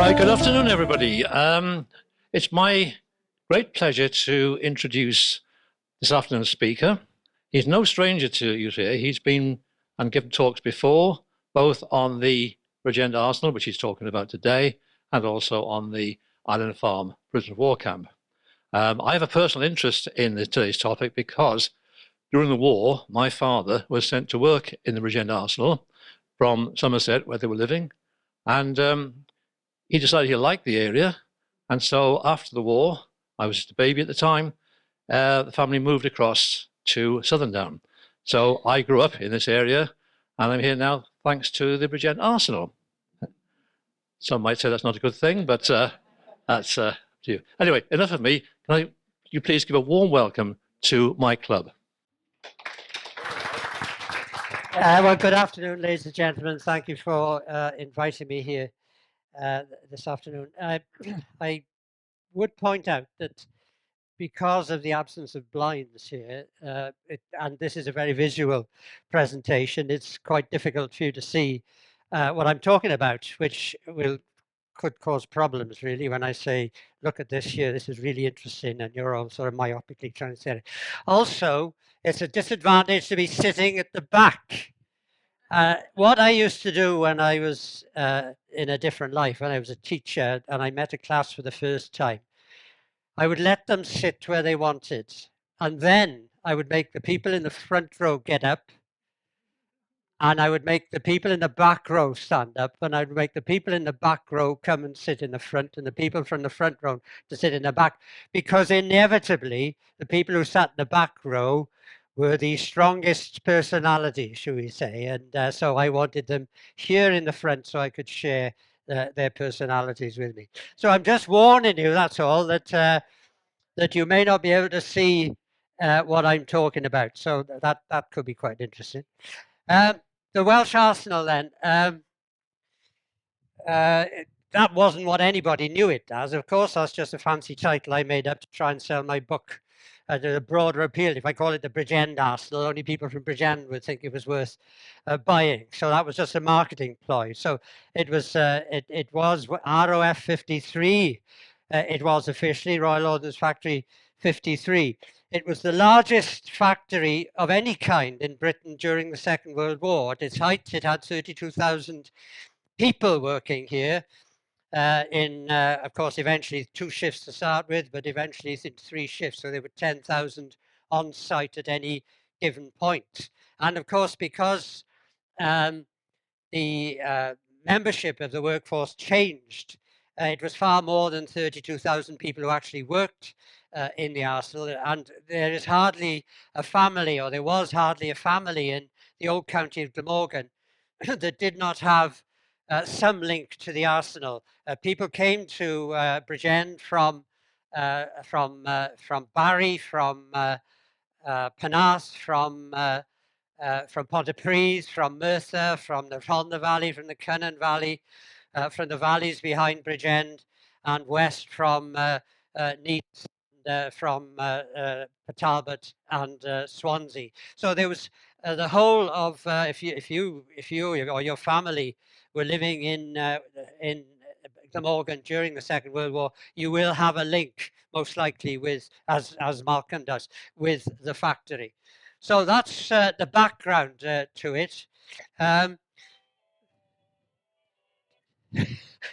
right, good afternoon, everybody. It's my great pleasure to introduce this afternoon's speaker. He's no stranger to you here. He's been and given talks before, both on the Bridgend Arsenal, which he's talking about today, and also on the Island Farm Prisoner of War Camp. I have a personal interest in today's topic because during the war, my father was sent to work in the Bridgend Arsenal from Somerset, where they were living, and he decided he liked the area. And so after the war, I was just a baby at the time, the family moved across to Southerndown. So I grew up in this area, and I'm here now thanks to the Bridgend Arsenal. Some might say that's not a good thing, but that's to you. Anyway, enough of me. Can you please give a warm welcome to my club? Well, good afternoon, ladies and gentlemen. Thank you for inviting me here this afternoon. I would point out that because of the absence of blinds here, and this is a very visual presentation, it's quite difficult for you to see what I'm talking about, which could cause problems, really, when I say, look at this here, this is really interesting, and you're all sort of myopically trying to say it. Also, it's a disadvantage to be sitting at the back. What I used to do when I was in a different life, when I was a teacher and I met a class for the first time, I would let them sit where they wanted. And then I would make the people in the front row get up. And I would make the people in the back row stand up. And I would make the people in the back row come and sit in the front, and the people from the front row to sit in the back. Because inevitably, the people who sat in the back row were the strongest personalities, shall we say. And so I wanted them here in the front so I could share their personalities with me. So I'm just warning you, that's all, that that you may not be able to see what I'm talking about. So that could be quite interesting. The Welsh Arsenal then, that wasn't what anybody knew it as. Of course, that's just a fancy title I made up to try and sell my book at a broader appeal. If I call it the Bridgend Arsenal, only people from Bridgend would think it was worth buying. So that was just a marketing ploy. So it was ROF 53. It was officially Royal Ordnance Factory 53. It was the largest factory of any kind in Britain during the Second World War. At its height, it had 32,000 people working here. Of course, eventually 2 shifts to start with, but eventually it's in 3 shifts. So there were 10,000 on site at any given point. And of course, because the membership of the workforce changed, it was far more than 32,000 people who actually worked in the Arsenal. And there is hardly a family, or there was hardly a family in the old county of Glamorgan that did not have some link to the Arsenal. People came to Bridgend from Barry, from Penarth, from Pontypridd, from Merthyr, from the Rhondda Valley, from the Cynon Valley, from the valleys behind Bridgend, and west from Neath, from Talbot and Swansea. So there was the whole of if you or your family were living in Glamorgan during the Second World War, you will have a link, most likely, with, as Malcolm does, with the factory. So that's the background to it.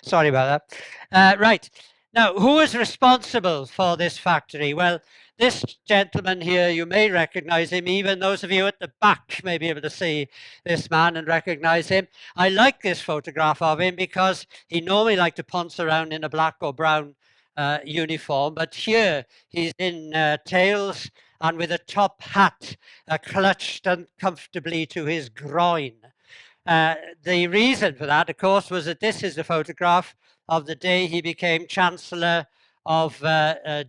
Sorry about that. Right. Now, who is responsible for this factory? Well, this gentleman here, you may recognize him. Even those of you at the back may be able to see this man and recognize him. I like this photograph of him because he normally liked to ponce around in a black or brown uniform, but here he's in tails and with a top hat clutched uncomfortably to his groin. The reason for that, of course, was that this is a photograph of the day he became Chancellor of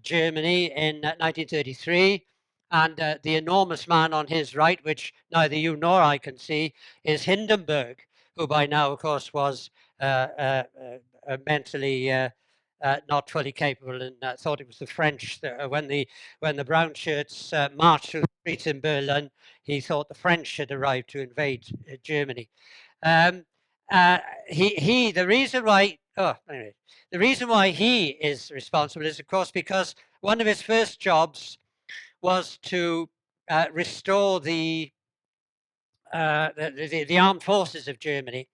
Germany in 1933. And the enormous man on his right, which neither you nor I can see, is Hindenburg, who by now, of course, was mentally not fully capable, and thought it was the French. When the brown shirts marched through the streets in Berlin, he thought the French had arrived to invade Germany. The reason why anyway, the reason why he is responsible is, of course, because one of his first jobs was to restore the armed forces of Germany,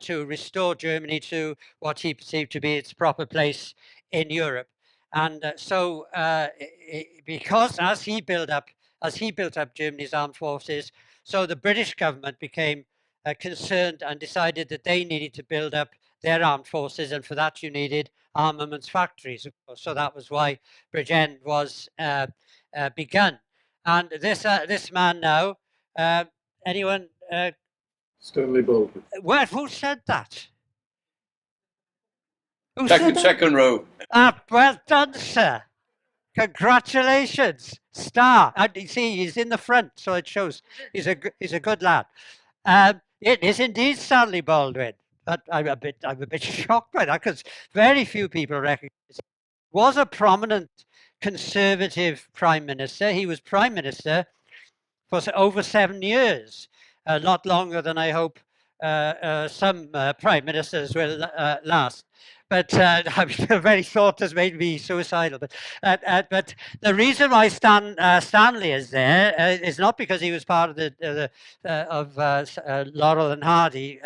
to restore Germany to what he perceived to be its proper place in Europe. And because as he built up Germany's armed forces, so the British government became concerned and decided that they needed to build up their armed forces, and for that you needed armaments factories, of course. So that was why Bridgend was begun. And this man now, anyone? Stanley Baldwin. Who said that? Who Second, said that? second row. Well done, sir. Congratulations, star. And you see, he's in the front, so it shows he's a good lad. It is indeed Stanley Baldwin. But I'm a bit shocked by that, because very few people recognize him. Was a prominent Conservative prime minister. He was prime minister for over 7 years, a lot longer than I hope some prime ministers will last. But the very thought has made me suicidal. But the reason why Stanley is there is not because he was part of the Laurel and Hardy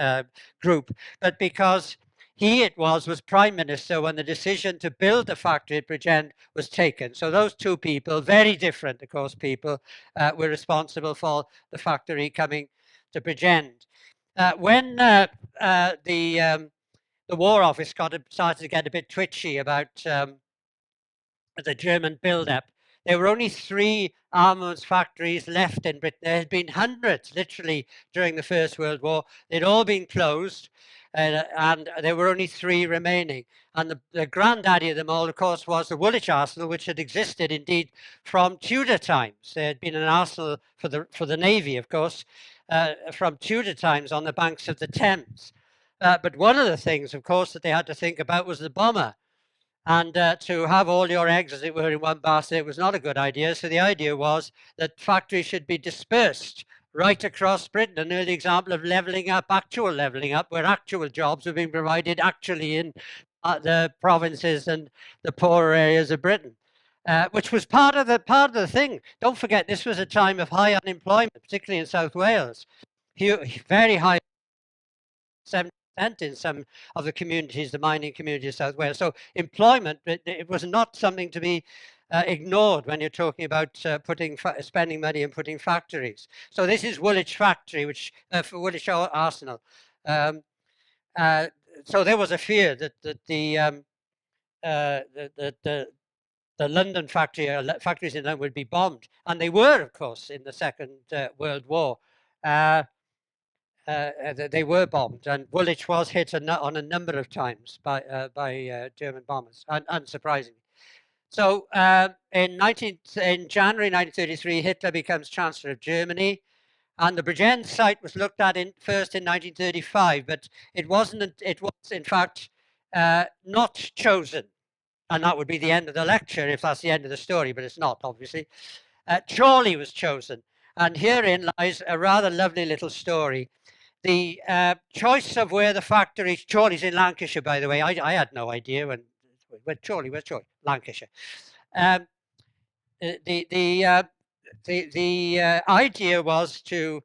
group, but because he was prime minister when the decision to build the factory at Bridgend was taken. So those two people, very different, of course, people, were responsible for the factory coming to Bridgend. When the War Office started to get a bit twitchy about the German build-up, there were only 3 armaments factories left in Britain. There had been hundreds, literally, during the First World War. They'd all been closed, and there were only 3 remaining. And the granddaddy of them all, of course, was the Woolwich Arsenal, which had existed, indeed, from Tudor times. There had been an arsenal for the Navy, of course, from Tudor times on the banks of the Thames. But one of the things, of course, that they had to think about was the bomber. And to have all your eggs, as it were, in one basket was not a good idea. So the idea was that factories should be dispersed right across Britain. An early example of levelling up, actual levelling up, where actual jobs were being provided actually in the provinces and the poorer areas of Britain, which was part of the thing. Don't forget, this was a time of high unemployment, particularly in South Wales. Very high, 70% in some of the communities, the mining community of South Wales. So employment, it was not something to be ignored when you're talking about spending money and putting factories. So this is Woolwich factory, which for Woolwich Arsenal. So there was a fear that the London factories in London would be bombed, and they were, of course, in the Second World War. They were bombed, and Woolwich was hit on a number of times by German bombers, unsurprisingly. So in January 1933, Hitler becomes Chancellor of Germany, and the Bridgend site was looked at first in 1935, but it was in fact not chosen, and that would be the end of the lecture if that's the end of the story, but it's not, obviously. Chorley was chosen, and herein lies a rather lovely little story. The choice of where the factory, Chorley's in Lancashire, by the way. I had no idea where's Chorley? Lancashire. The idea was to,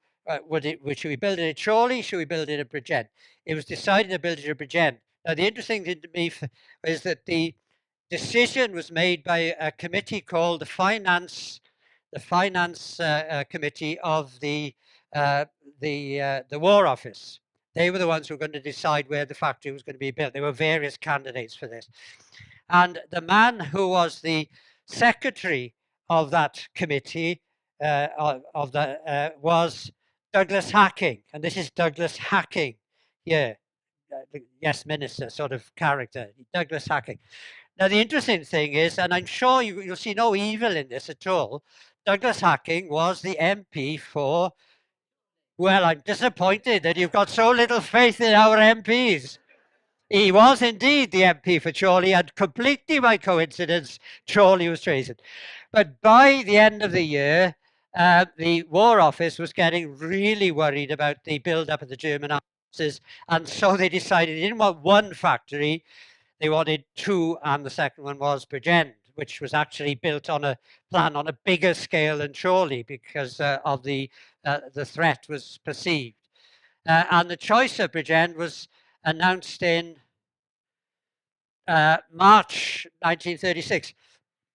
should we build it at Chorley? Should we build it at Bridgend? It was decided to build it at Bridgend. Now, the interesting thing to me is that the decision was made by a committee called the Finance Committee of the War Office. They were the ones who were going to decide where the factory was going to be built. There were various candidates for this. And the man who was the secretary of that committee was Douglas Hacking. And this is Douglas Hacking here. Yes, minister sort of character, Douglas Hacking. Now, the interesting thing is, and I'm sure you'll see no evil in this at all, Douglas Hacking was the MP for... Well, I'm disappointed that you've got so little faith in our MPs. He was indeed the MP for Chorley, and completely by coincidence, Chorley was chosen. But by the end of the year, the War Office was getting really worried about the build-up of the German army. and so they decided they didn't want one factory, they wanted two, and the second one was Bridgend, which was actually built on a plan on a bigger scale than Chorley because of the threat was perceived. And the choice of Bridgend was announced in March 1936.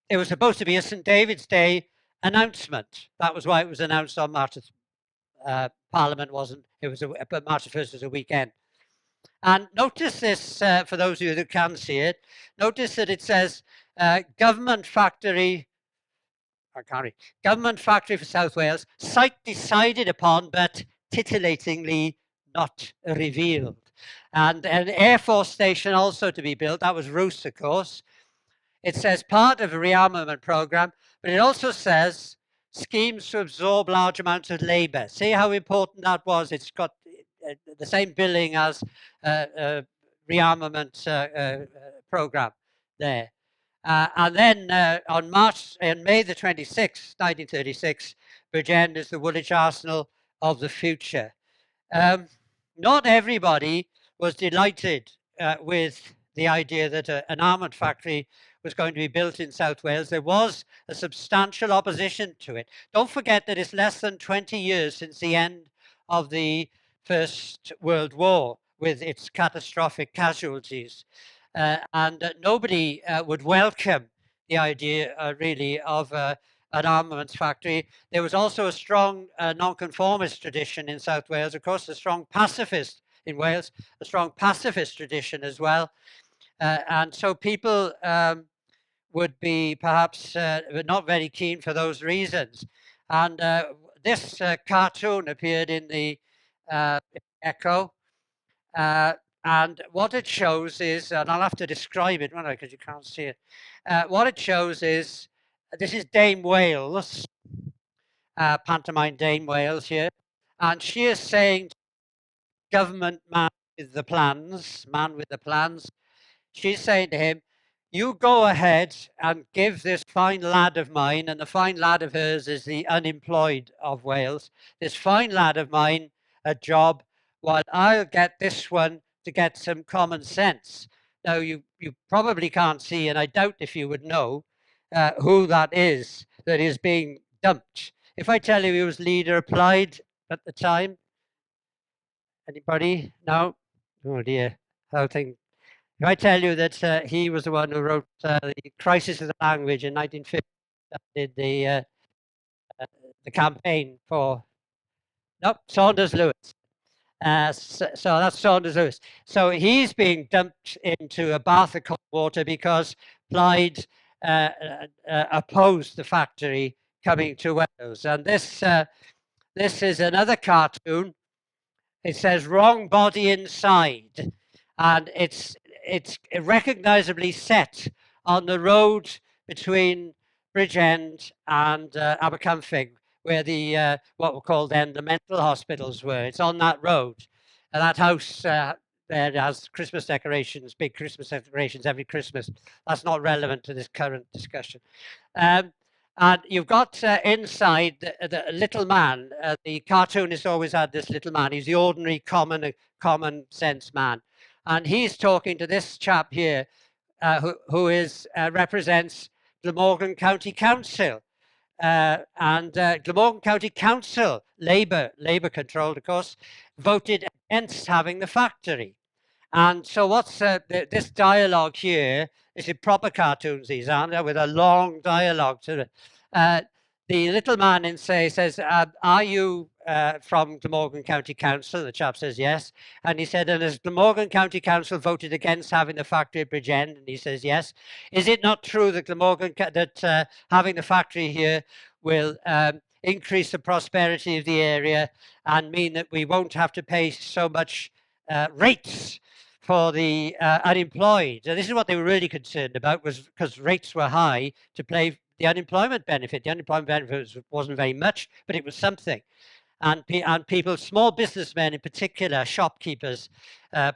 It was supposed to be a St. David's Day announcement. That was why it was announced on March. Parliament wasn't. It was but March the 1st was a weekend. And notice this, for those of you that can see it, notice that it says government factory, I can't read, government factory for South Wales, site decided upon but titillatingly not revealed. And an Air Force station also to be built, that was Roos, of course. It says part of a rearmament program, but it also says schemes to absorb large amounts of labor. See how important that was? It's got the same billing as rearmament program there. And then on May the 26th, 1936, Bridgend is the Woolwich Arsenal of the future. Not everybody was delighted with the idea that an armament factory was going to be built in South Wales. There was a substantial opposition to it. Don't forget that it's less than 20 years since the end of the First World War with its catastrophic casualties. And nobody would welcome the idea really of an armaments factory. There was also a strong nonconformist tradition in South Wales, of course, a strong pacifist in Wales, a strong pacifist tradition as well. And so people would be perhaps not very keen for those reasons. And this cartoon appeared in the Echo. And what it shows is, and I'll have to describe it, won't I, because you can't see it. What it shows is, this is Dame Wales, pantomime Dame Wales here. And she is saying, government man with the plans, she's saying to him, you go ahead and give this fine lad of mine, and the fine lad of hers is the unemployed of Wales, this fine lad of mine a job, while I'll get this one to get some common sense. Now, you probably can't see, and I doubt if you would know who that is being dumped. If I tell you he was leader applied at the time, anybody? No? Oh dear, how thing. If I tell you that he was the one who wrote the Crisis of the Language in 1950, that did the campaign for, nope, Saunders Lewis. So that's Saunders Lewis. So he's being dumped into a bath of cold water because Plaid opposed the factory coming to Wales. And this is another cartoon. It says wrong body inside, and it's recognizably set on the road between Bridgend and Abercumfing, where the what were called then the mental hospitals were. It's on that road, and that house there has Christmas decorations, big Christmas decorations every Christmas. That's not relevant to this current discussion. And you've got inside the little man. The cartoonist always had this little man. He's the ordinary, common sense man. And he's talking to this chap here, who represents Glamorgan County Council. And Glamorgan County Council, Labour controlled, of course, voted against having the factory. And so what's this dialogue here is in proper cartoons, these aren't, with a long dialogue to it. The little man says, are you from Glamorgan County Council? The chap says yes. And he said, and has Glamorgan County Council voted against having the factory at Bridgend? And he says yes. Is it not true that that having the factory here will increase the prosperity of the area and mean that we won't have to pay so much rates for the unemployed? And this is what they were really concerned about, was because rates were high to pay the unemployment benefit. The unemployment benefit wasn't very much, but it was something. And people, small businessmen in particular, shopkeepers,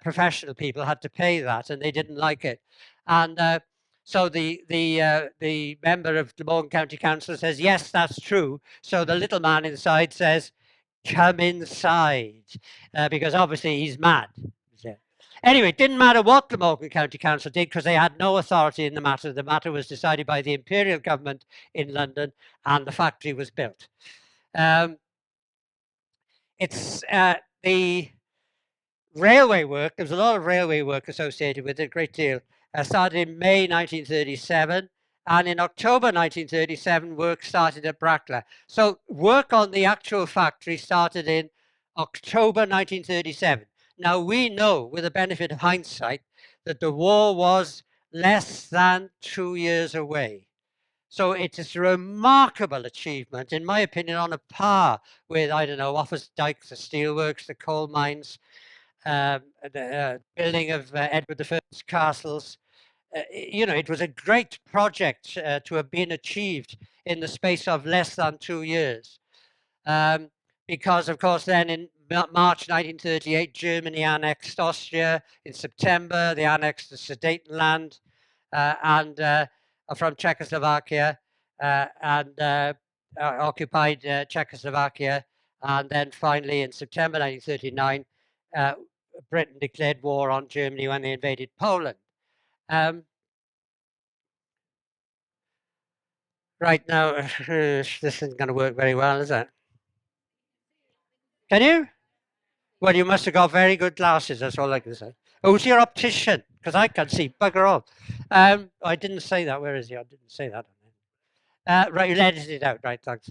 professional people, had to pay that, and they didn't like it. And so the member of Glamorgan County Council says, yes, that's true. So the little man inside says, come inside, because obviously he's mad. Anyway, it didn't matter what the Malcolm County Council did because they had no authority in the matter. The matter was decided by the Imperial Government in London, and the factory was built. It's the railway work. There was a lot of railway work associated with it, a great deal. Started in May 1937, and in October 1937, work started at Brackla. So work on the actual factory started in October 1937. Now we know, with the benefit of hindsight, that the war was less than 2 years away. So it is a remarkable achievement, in my opinion, on a par with, I don't know, Offa's Dykes, the steelworks, the coal mines, the building of Edward I's castles. You know, it was a great project to have been achieved in the space of less than 2 years. Because, of course, then in March 1938, Germany annexed Austria. In September, they annexed the Sudetenland and from Czechoslovakia and occupied Czechoslovakia. And then finally, in September 1939, Britain declared war on Germany when they invaded Poland. Right now, this isn't going to work very well, is it? Can you? Well, you must have got very good glasses, that's all I can say. Who's your optician? Because I can't see bugger all. I didn't say that. Where is he? I didn't say that. Right, you'll edit it out. Right, thanks.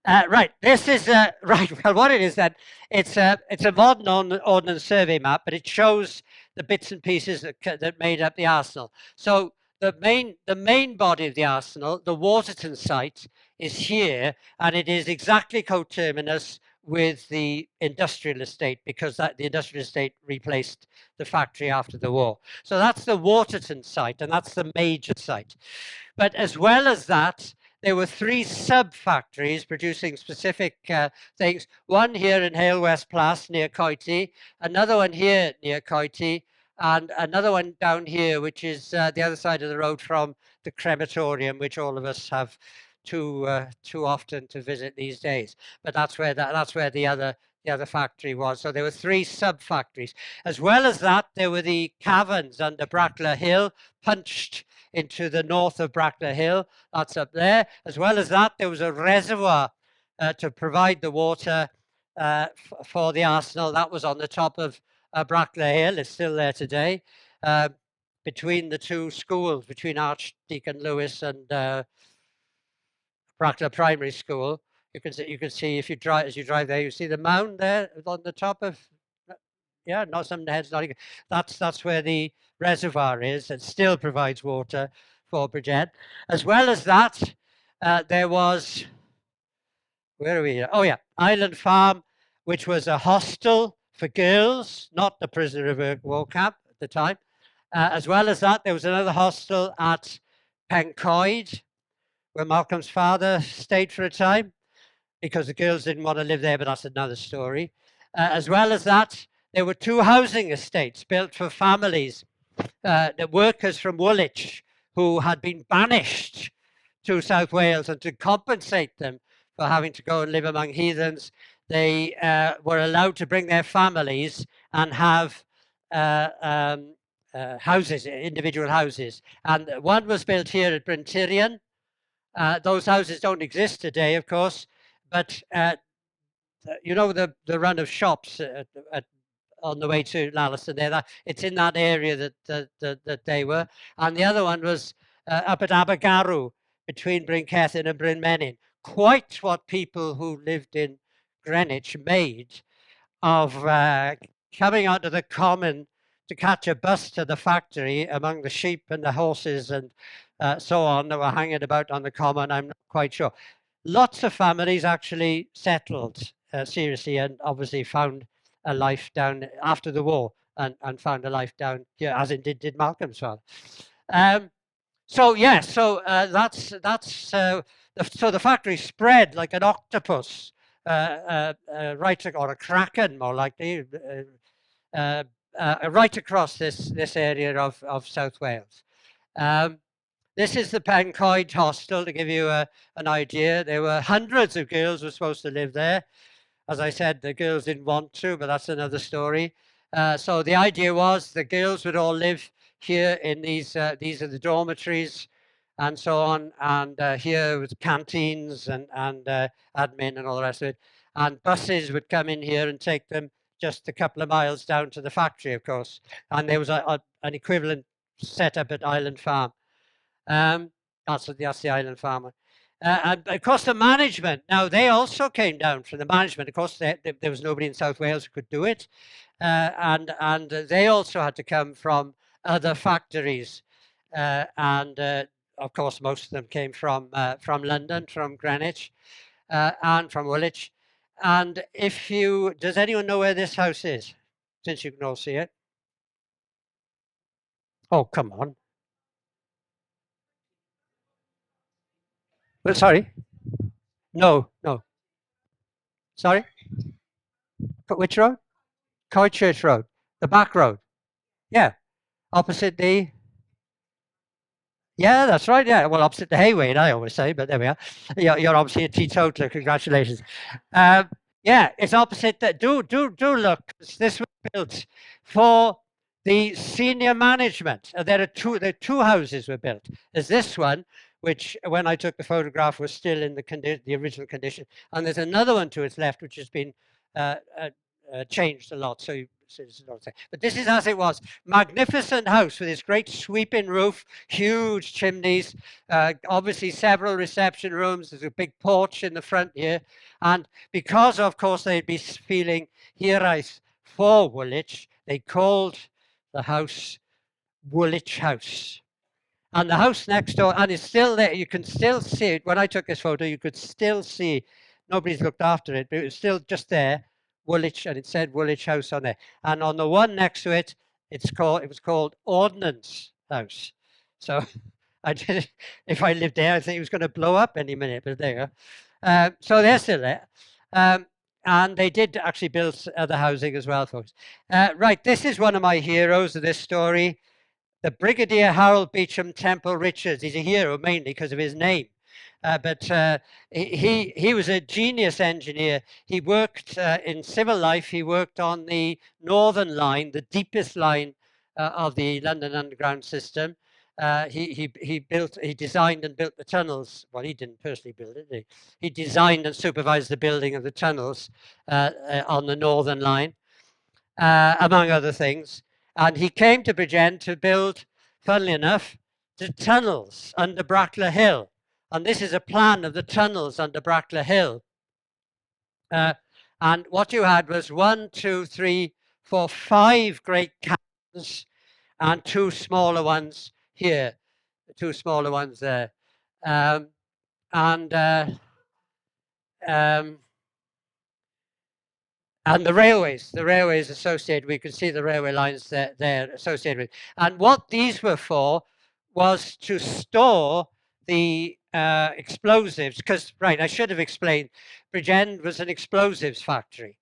Right, this is right. Well, what it is then? It's a modern ordnance survey map, but it shows the bits and pieces that made up the arsenal. So the main body of the arsenal, the Waterton site, is here, and it is exactly coterminous with the industrial estate because the industrial estate replaced the factory after the war. So that's the Waterton site, and that's the major site. But as well as that, there were 3 sub-factories producing specific things. One here in Hale West Place near Coity, another one here near Coity, and another one down here, which is the other side of the road from the crematorium, which all of us have too often to visit these days. But that's where the other factory was. So there were 3 sub-factories. As well as that, there were the caverns under Brackla Hill, punched into the north of Brackla Hill. That's up there. As well as that, there was a reservoir to provide the water for the arsenal. That was on the top of Brackla Hill. It's still there today. Between the 2 schools, between Archdeacon Lewis and Brackla Primary School, you can see if you drive as you drive there, you see the mound there on the top of. Yeah, not some heads. That's where the reservoir is, and still provides water for Bridgend. As well as that, there was, where are we here? Oh yeah, Island Farm, which was a hostel for girls, not the prisoner of war camp at the time. As well as that, there was another hostel at Pencoed, where Malcolm's father stayed for a time, because the girls didn't want to live there, but that's another story. As well as that, there were 2 housing estates built for families, the workers from Woolwich who had been banished to South Wales, and to compensate them for having to go and live among heathens, they were allowed to bring their families and have houses, individual houses. And one was built here at Bryn Tirion. Those houses don't exist today, of course, but you know the run of shops on the way to Lalliston there. It's in that area that they were. And the other one was up at Abergarw, between Bryn Cethyn and Bryn Menyn. Quite what people who lived in Greenwich made of coming onto the common to catch a bus to the factory among the sheep and the horses and so on that were hanging about on the common. I'm not quite sure. Lots of families actually settled seriously, and obviously found a life down after the war, and found a life down here, as it did Malcolm's father. So yeah, so so the factory spread like an octopus, right, or a kraken more likely, right across this area of South Wales. This is the Pencoed Hostel, to give you an idea. There were hundreds of girls who were supposed to live there. As I said, the girls didn't want to, but that's another story. So the idea was the girls would all live here in these are the dormitories and so on. And here was canteens and admin and all the rest of it. And buses would come in here and take them just a couple of miles down to the factory, of course. And there was an equivalent set up at Island Farm. That's the Island Farm. And of course, the management, now they also came down from the management. Of course, there was nobody in South Wales who could do it. And they also had to come from other factories. And of course, most of them came from London, from Greenwich, and from Woolwich. And does anyone know where this house is? Since you can all see it. Oh, come on. Well, sorry. No. Sorry? Which road? Coychurch Road. The back road. Yeah. Opposite the... Yeah, that's right. Yeah. Well, opposite the Hayway, I always say, but there we are. You're obviously a teetotaler. Congratulations. Yeah, it's opposite that. Do look. This was built for the senior management. There are two houses were built. There's this one, which when I took the photograph was still in the original condition, and there's another one to its left, which has been changed a lot. But this is as it was. Magnificent house with this great sweeping roof, huge chimneys, obviously several reception rooms. There's a big porch in the front here. And because, of course, they'd be feeling hiraeth for Woolwich, they called the house Woolwich House. And the house next door, and it's still there. You can still see it. When I took this photo, you could still see, nobody's looked after it, but it was still just there. Woolwich, and it said Woolwich House on there. And on the one next to it, it was called Ordnance House. So if I lived there, I think it was going to blow up any minute, but there you go. So they're still there. And they did actually build other housing as well, folks. Right, this is one of my heroes of this story. The Brigadier Harold Beecham Temple Richards. He's a hero mainly because of his name. But he was a genius engineer. He worked in civil life. He worked on the Northern Line, the deepest line of the London Underground system. He designed and built the tunnels. Well, he didn't personally build it. He designed and supervised the building of the tunnels on the Northern Line, among other things. And he came to Bridgend to build, funnily enough, the tunnels under Brackler Hill. And this is a plan of the tunnels under Brackler Hill. And what you had was 1, 2, 3, 4, 5 great caverns and 2 smaller ones here, 2 smaller ones there. And the railways associated, we can see the railway lines there associated with. And what these were for was to store the explosives, because, right, I should have explained, Bridgend was an explosives factory.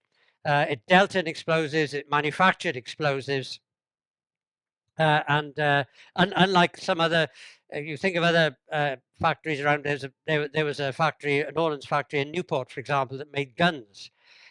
It dealt in explosives, it manufactured explosives. And unlike some other, you think of other factories around, there was a factory, an ordnance factory in Newport, for example, that made guns.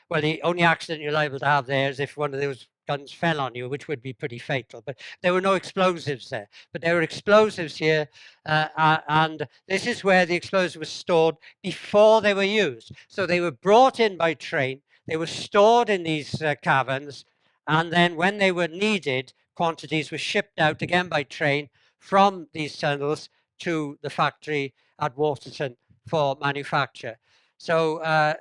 Well, the only accident you're liable to have there is if one of those guns fell on you, which would be pretty fatal. But there were no explosives there. But there were explosives here, and this is where the explosives were stored before they were used. So they were brought in by train, they were stored in these caverns, and then when they were needed, quantities were shipped out again by train from these tunnels to the factory at Waterton for manufacture. So that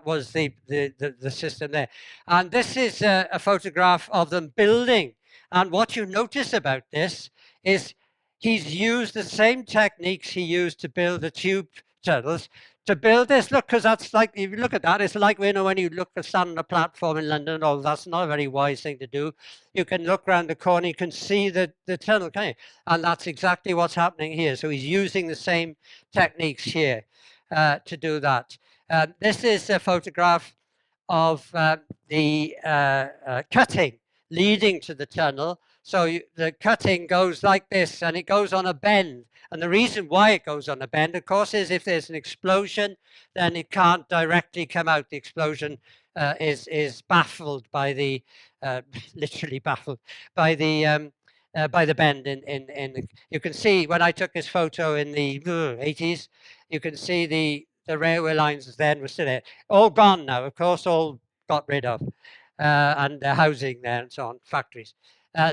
was the system there. And this is a photograph of them building. And what you notice about this is he's used the same techniques he used to build the tube tunnels to build this. Look, because that's like, if you look at that, it's like, when you look at stand on a platform in London, oh, that's not a very wise thing to do. You can look around the corner, you can see the tunnel, can you? And that's exactly what's happening here. So he's using the same techniques here to do that. This is a photograph of the cutting leading to the tunnel So the cutting goes like this, and it goes on a bend. And the reason why it goes on a bend, of course, is if there's an explosion, then it can't directly come out. The explosion is baffled by the, literally baffled by the bend. You can see when I took this photo in the 80s, you can see the railway lines then were still there. All gone now, of course, all got rid of. And housing there and so on, factories.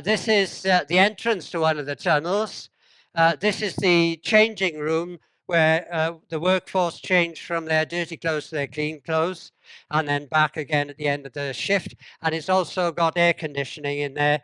This is the entrance to one of the tunnels. This is the changing room where the workforce change from their dirty clothes to their clean clothes, and then back again at the end of the shift. And it's also got air conditioning in there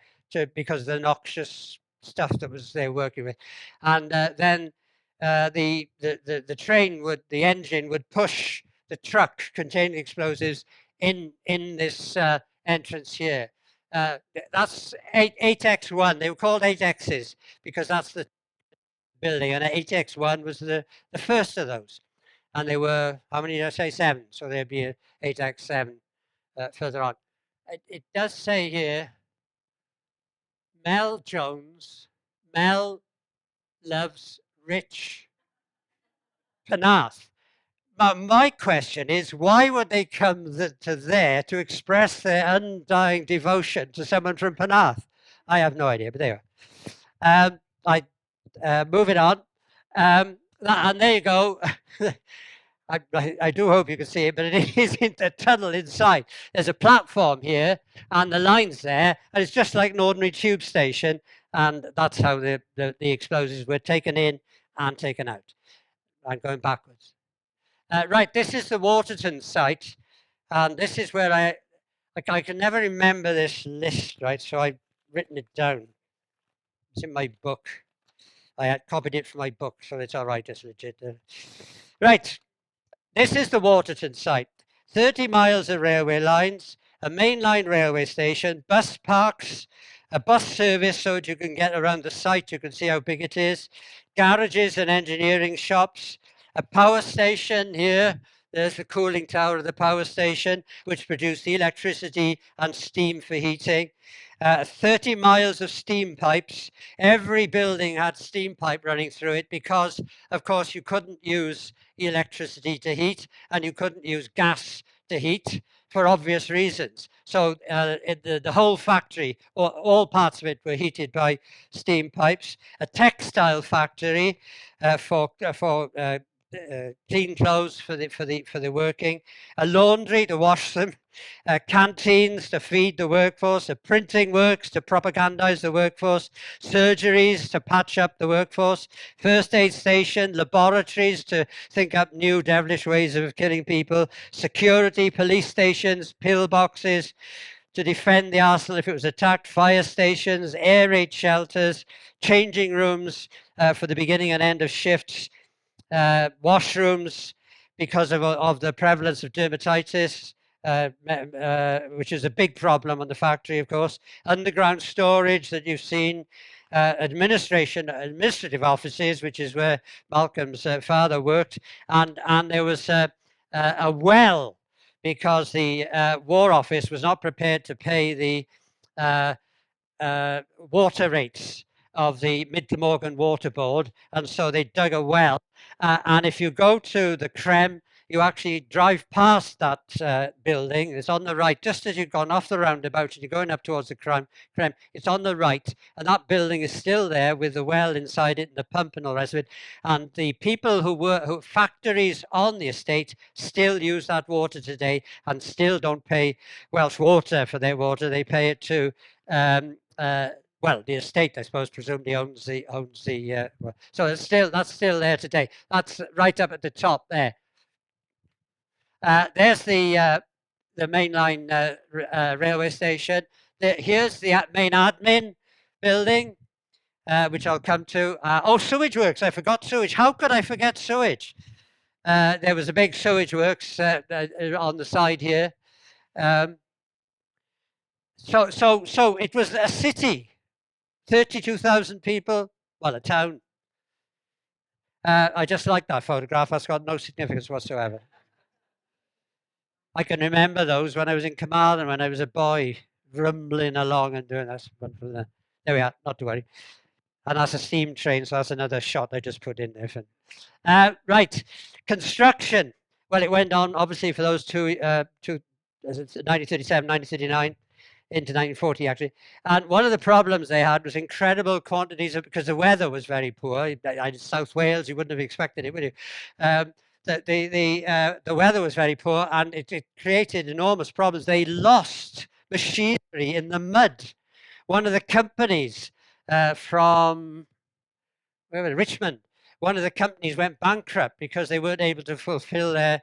because of the noxious stuff that was they're working with. And then the train the engine would push the truck containing explosives in this entrance here. That's 8X1. They were called 8Xs because that's the building, and 8X1 was the first of those. And they were, how many did I say? 7. So there'd be a 8X7 further on. It does say here, Mel Jones, Mel loves Rich Penarth. My question is, why would they come to there to express their undying devotion to someone from Penarth? I have no idea, but there you are. Moving on. And there you go. I do hope you can see it, but it is in the tunnel inside. There's a platform here, and the line's there, and it's just like an ordinary tube station, and that's how the explosives were taken in and taken out. I'm going backwards. Right, this is the Waterton site, and this is where I can never remember this list, right? So I've written it down. It's in my book. I had copied it from my book, so it's all right. It's legit. Right, this is the Waterton site. 30 miles of railway lines, a mainline railway station, bus parks, a bus service so that you can get around the site. You can see how big it is. Garages and engineering shops. A power station here. There's the cooling tower of the power station, which produced the electricity and steam for heating. 30 miles of steam pipes. Every building had steam pipe running through it because, of course, you couldn't use electricity to heat and you couldn't use gas to heat for obvious reasons. So the whole factory, or all parts of it, were heated by steam pipes. A textile factory for clean clothes for the working, a laundry to wash them, canteens to feed the workforce, a printing works to propagandize the workforce, surgeries to patch up the workforce, first aid station, laboratories to think up new devilish ways of killing people, security, police stations, pillboxes to defend the arsenal if it was attacked, fire stations, air raid shelters, changing rooms for the beginning and end of shifts, washrooms because of the prevalence of dermatitis, which is a big problem on the factory, of course. Underground storage that you've seen, administrative offices, which is where Malcolm's father worked, and there was a well because the War Office was not prepared to pay the water rates of the Mid Glamorgan Water Board, and so they dug a well. And if you go to the Crem, you actually drive past that building. It's on the right, just as you've gone off the roundabout and you're going up towards the Crem. It's on the right, and that building is still there with the well inside it and the pump and all the rest of it. And the people who factories on the estate still use that water today and still don't pay Welsh Water for their water. They pay it to well, the estate, I suppose, presumably owns the. So that's still there today. That's right up at the top there. There's the mainline railway station. Here's the main admin building, which I'll come to. Oh, sewage works! I forgot sewage. How could I forget sewage? There was a big sewage works on the side here. So it was a city. 32,000 people, well, a town. I just like that photograph. That's got no significance whatsoever. I can remember those when I was in Carmarthen when I was a boy, rumbling along and doing that. There we are, not to worry. And that's a steam train, so that's another shot I just put in there. Right, construction. Well, it went on, obviously, for those two 1937, 1939, into 1940, actually. And one of the problems they had was incredible quantities of, because the weather was very poor. In South Wales, you wouldn't have expected it, would you? The weather was very poor, and it created enormous problems. They lost machinery in the mud. One of the companies from Richmond, one of the companies went bankrupt because they weren't able to fulfill their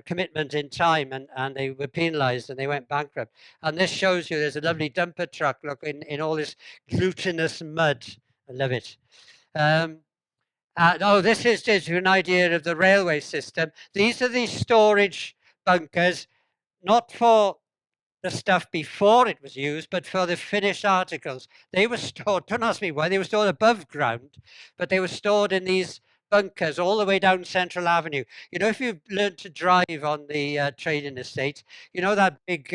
commitment in time, and they were penalized and they went bankrupt. And this shows you there's a lovely dumper truck, look, in all this glutinous mud. I love it. This is just an idea of the railway system. These are the storage bunkers, not for the stuff before it was used, but for the finished articles. They were stored, don't ask me why, they were stored above ground, but they were stored in these bunkers all the way down Central Avenue. You know, if you've learned to drive on the trading estate, you know that big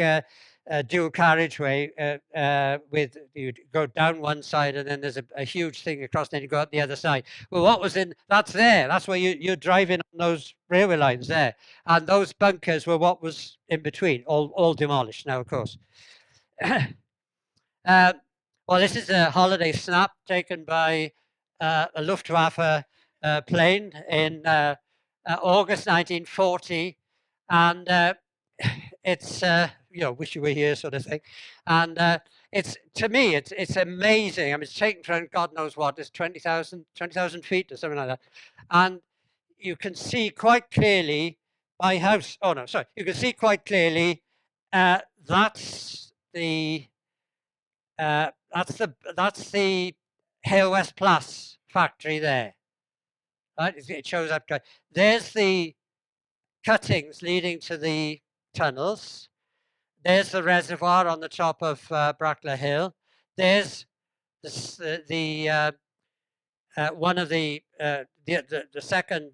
dual carriageway with, you go down one side and then there's a huge thing across, then you go out the other side. Well, what was in, that's there. That's where you're driving on those railway lines there. And those bunkers were what was in between, all demolished now, of course. Well, this is a holiday snap taken by a Luftwaffe plane in August 1940. And it's, you know, wish you were here sort of thing. And it's, to me, it's amazing. I mean, it's taken from God knows what, it's 20,000 feet or something like that. And you can see quite clearly my house. Oh, no, sorry. You can see quite clearly that's the Hale West Plus factory there. Right? It shows up. There's the cuttings leading to the tunnels. There's the reservoir on the top of Brackler Hill. There's one of the second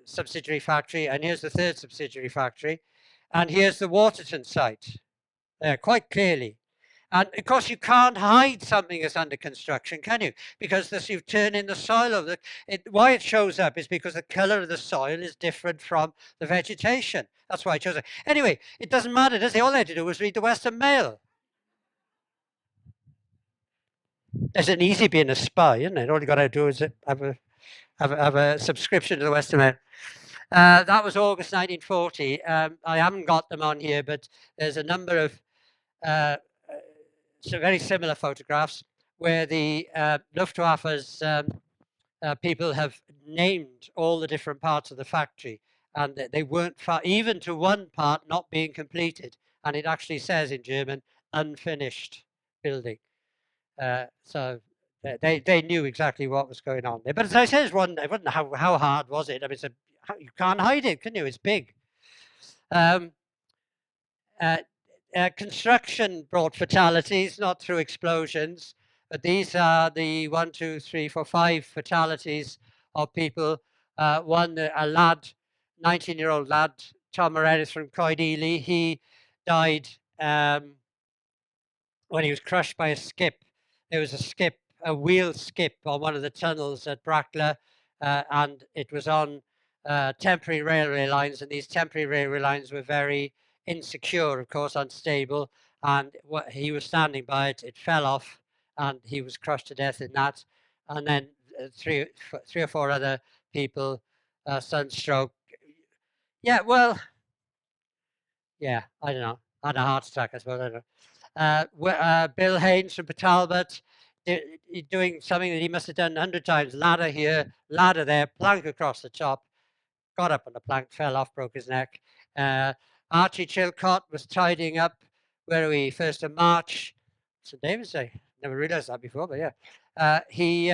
subsidiary factory, and here's the third subsidiary factory, and here's the Waterton site there quite clearly. And of course, you can't hide something that's under construction, can you? Because you turn in the soil of why it shows up is because the color of the soil is different from the vegetation. That's why it shows up. Anyway, it doesn't matter, does it? All they had to do was read the Western Mail. It's an easy being a spy, isn't it? All you got to do is have a subscription to the Western Mail. That was August 1940. I haven't got them on here, but there's a number of very similar photographs where the Luftwaffe's people have named all the different parts of the factory, and they weren't even to one part not being completed, and it actually says in German, unfinished building. So they knew exactly what was going on there. But as I said, it wasn't how hard was it? I mean, you can't hide it, can you? It's big. Construction brought fatalities, not through explosions, but these are the 1, 2, 3, 4, 5 fatalities of people. One, a lad, 19-year-old lad, Tom Moretis from Coed-Ely, he died when he was crushed by a skip. There was a wheel skip on one of the tunnels at Brackler, and it was on temporary railway lines, and these temporary railway lines were very insecure, of course, unstable, and he was standing by it, it fell off, and he was crushed to death in that. And then three or four other people, sunstroke. Yeah, well, yeah, I don't know. I had a heart attack, I suppose, I don't know. Bill Haynes from Talbot, doing something that he must have done 100 times. Ladder here, ladder there, plank across the top, got up on the plank, fell off, broke his neck. Archie Chilcott was tidying up, where are we, 1st of March, St. David's Day. Never realised that before, but yeah. He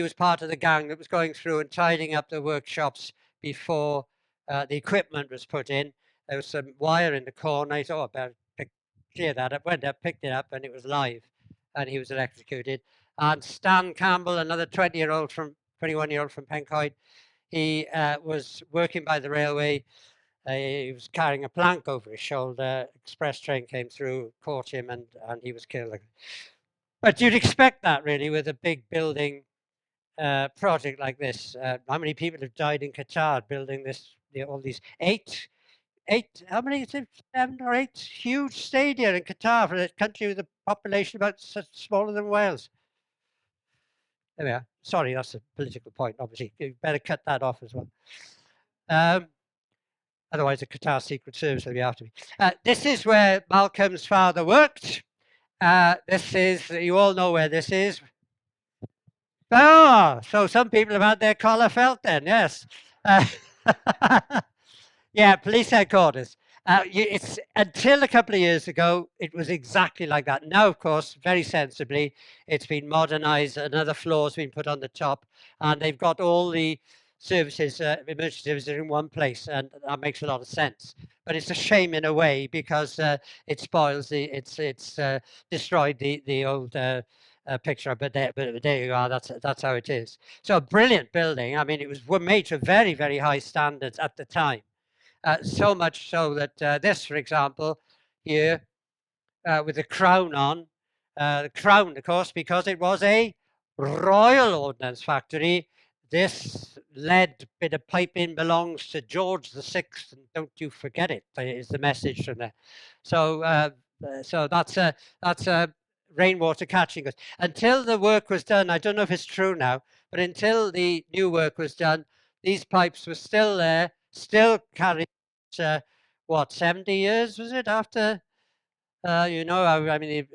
was part of the gang that was going through and tidying up the workshops before the equipment was put in. There was some wire in the corner. He thought, I better clear that up. Went up, picked it up, and it was live. And he was electrocuted. And Stan Campbell, another 21-year-old from Pencoed, he was working by the railway. He was carrying a plank over his shoulder. Express train came through, caught him, and he was killed. But you'd expect that really with a big building project like this. How many people have died in Qatar building this? All these eight. How many is it? 7 or 8 huge stadia in Qatar for a country with a population about smaller than Wales. There we are. Sorry, that's a political point. Obviously, you better cut that off as well. Otherwise, the Qatar Secret Service will be after me. This is where Malcolm's father worked. This is, you all know where this is. Oh, so some people have had their collar felt then, yes. Yeah, police headquarters. It's until a couple of years ago, it was exactly like that. Now, of course, very sensibly, it's been modernized. Another floor's been put on the top, and they've got all the services, emergency services in one place, and that makes a lot of sense. But it's a shame in a way because it spoils it's destroyed the old picture. But there you are. That's how it is. So a brilliant building. I mean, it was made to very, very high standards at the time. So much so that this, for example, here with the crown on, the crown, of course, because it was a royal ordnance factory. This lead bit of piping belongs to George VI, and don't you forget it. Is the message from there. So, so that's a rainwater catching. Until the work was done, I don't know if it's true now, but until the new work was done, these pipes were still there, still carrying. What, 70 years was it after? You know, I mean,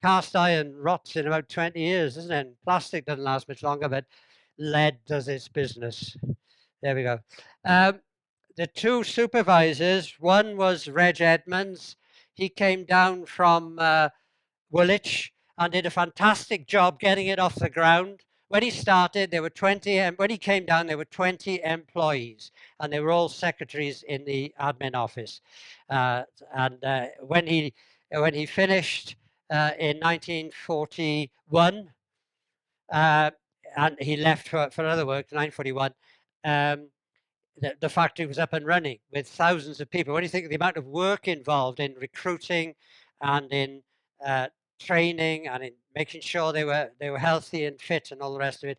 cast iron rots in about 20 years, isn't it? And plastic doesn't last much longer, but lead does its business. There we go. The two supervisors, one was Reg Edmonds. He came down from Woolwich and did a fantastic job getting it off the ground. When he started, there were 20, and when he came down, there were 20 employees, and they were all secretaries in the admin office. When he finished in 1941, and he left for other work, 1941, the factory was up and running with thousands of people. When you think of the amount of work involved in recruiting and in training and in making sure they were healthy and fit and all the rest of it,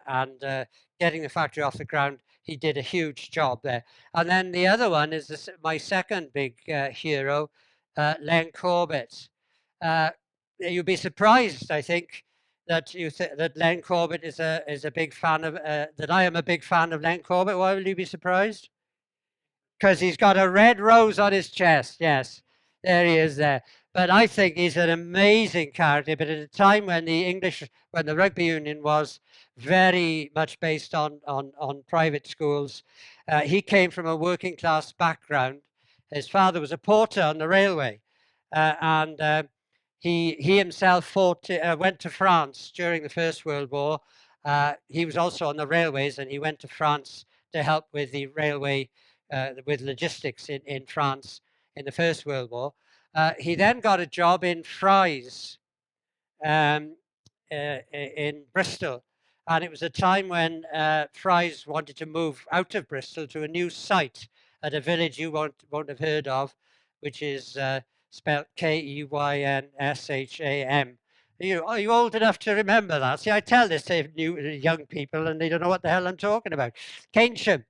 and getting the factory off the ground, he did a huge job there. And then the other one is my second big hero, Len Corbett. You'd be surprised, I think, that that Len Corbett is a big fan of that I am a big fan of Len Corbett. Why will you be surprised? Because he's got a red rose on his chest. Yes, there he is there. But I think he's an amazing character. But at a time when the rugby union was very much based on private schools, he came from a working class background. His father was a porter on the railway, and he himself went to France during the First World War. He was also on the railways, and he went to France to help with the railway, with logistics in France in the First World War. He then got a job in Fry's in Bristol. And it was a time when Fry's wanted to move out of Bristol to a new site at a village you won't have heard of, which is spelled Keyynsham. Are you old enough to remember that? See, I tell this to young people and they don't know what the hell I'm talking about. Keynsham.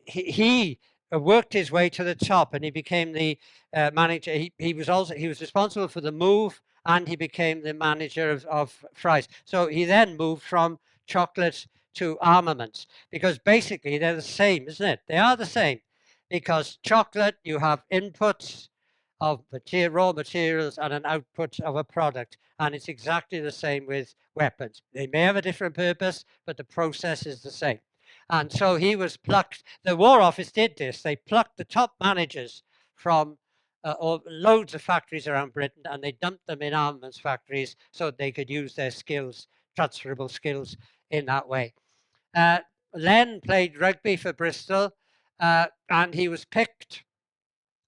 He worked his way to the top and he became the manager. He was responsible for the move, and he became the manager of Fry's. So he then moved from chocolate to armaments, because basically they're the same, isn't it? They are the same, because chocolate, you have inputs of raw materials and an output of a product, and it's exactly the same with weapons. They may have a different purpose, but the process is the same. And so he was plucked. The War Office did this. They plucked the top managers from loads of factories around Britain, and they dumped them in armaments factories so they could use their skills, transferable skills, in that way. Len played rugby for Bristol, and he was picked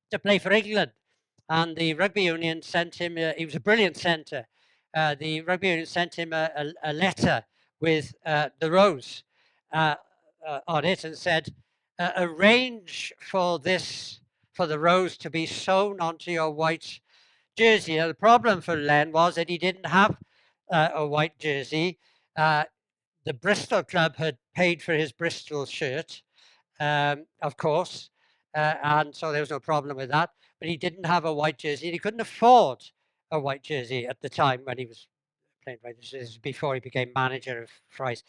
to play for England. And the rugby union sent him, he was a brilliant centre. The rugby union sent him a letter with the rose. on it and said, arrange for the rose to be sewn onto your white jersey. Now, the problem for Len was that he didn't have a white jersey. The Bristol club had paid for his Bristol shirt, of course, and so there was no problem with that. But he didn't have a white jersey, and he couldn't afford a white jersey at the time when he was playing. This is before he became manager of Fry's,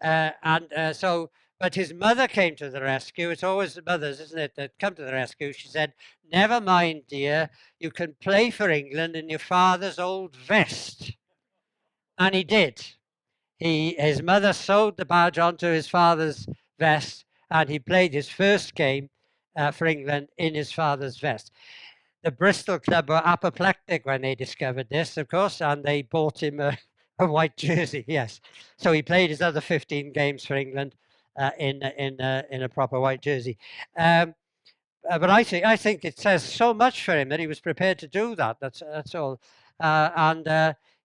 but his mother came to the rescue. It's always the mothers, isn't it, that come to the rescue. She said, "Never mind, dear. You can play for England in your father's old vest," and he did. His mother sewed the badge onto his father's vest, and he played his first game for England in his father's vest. The Bristol club were apoplectic when they discovered this, of course, and they bought him a white jersey. Yes, so he played his other 15 games for England in a proper white jersey. But I think it says so much for him that he was prepared to do that. That's all.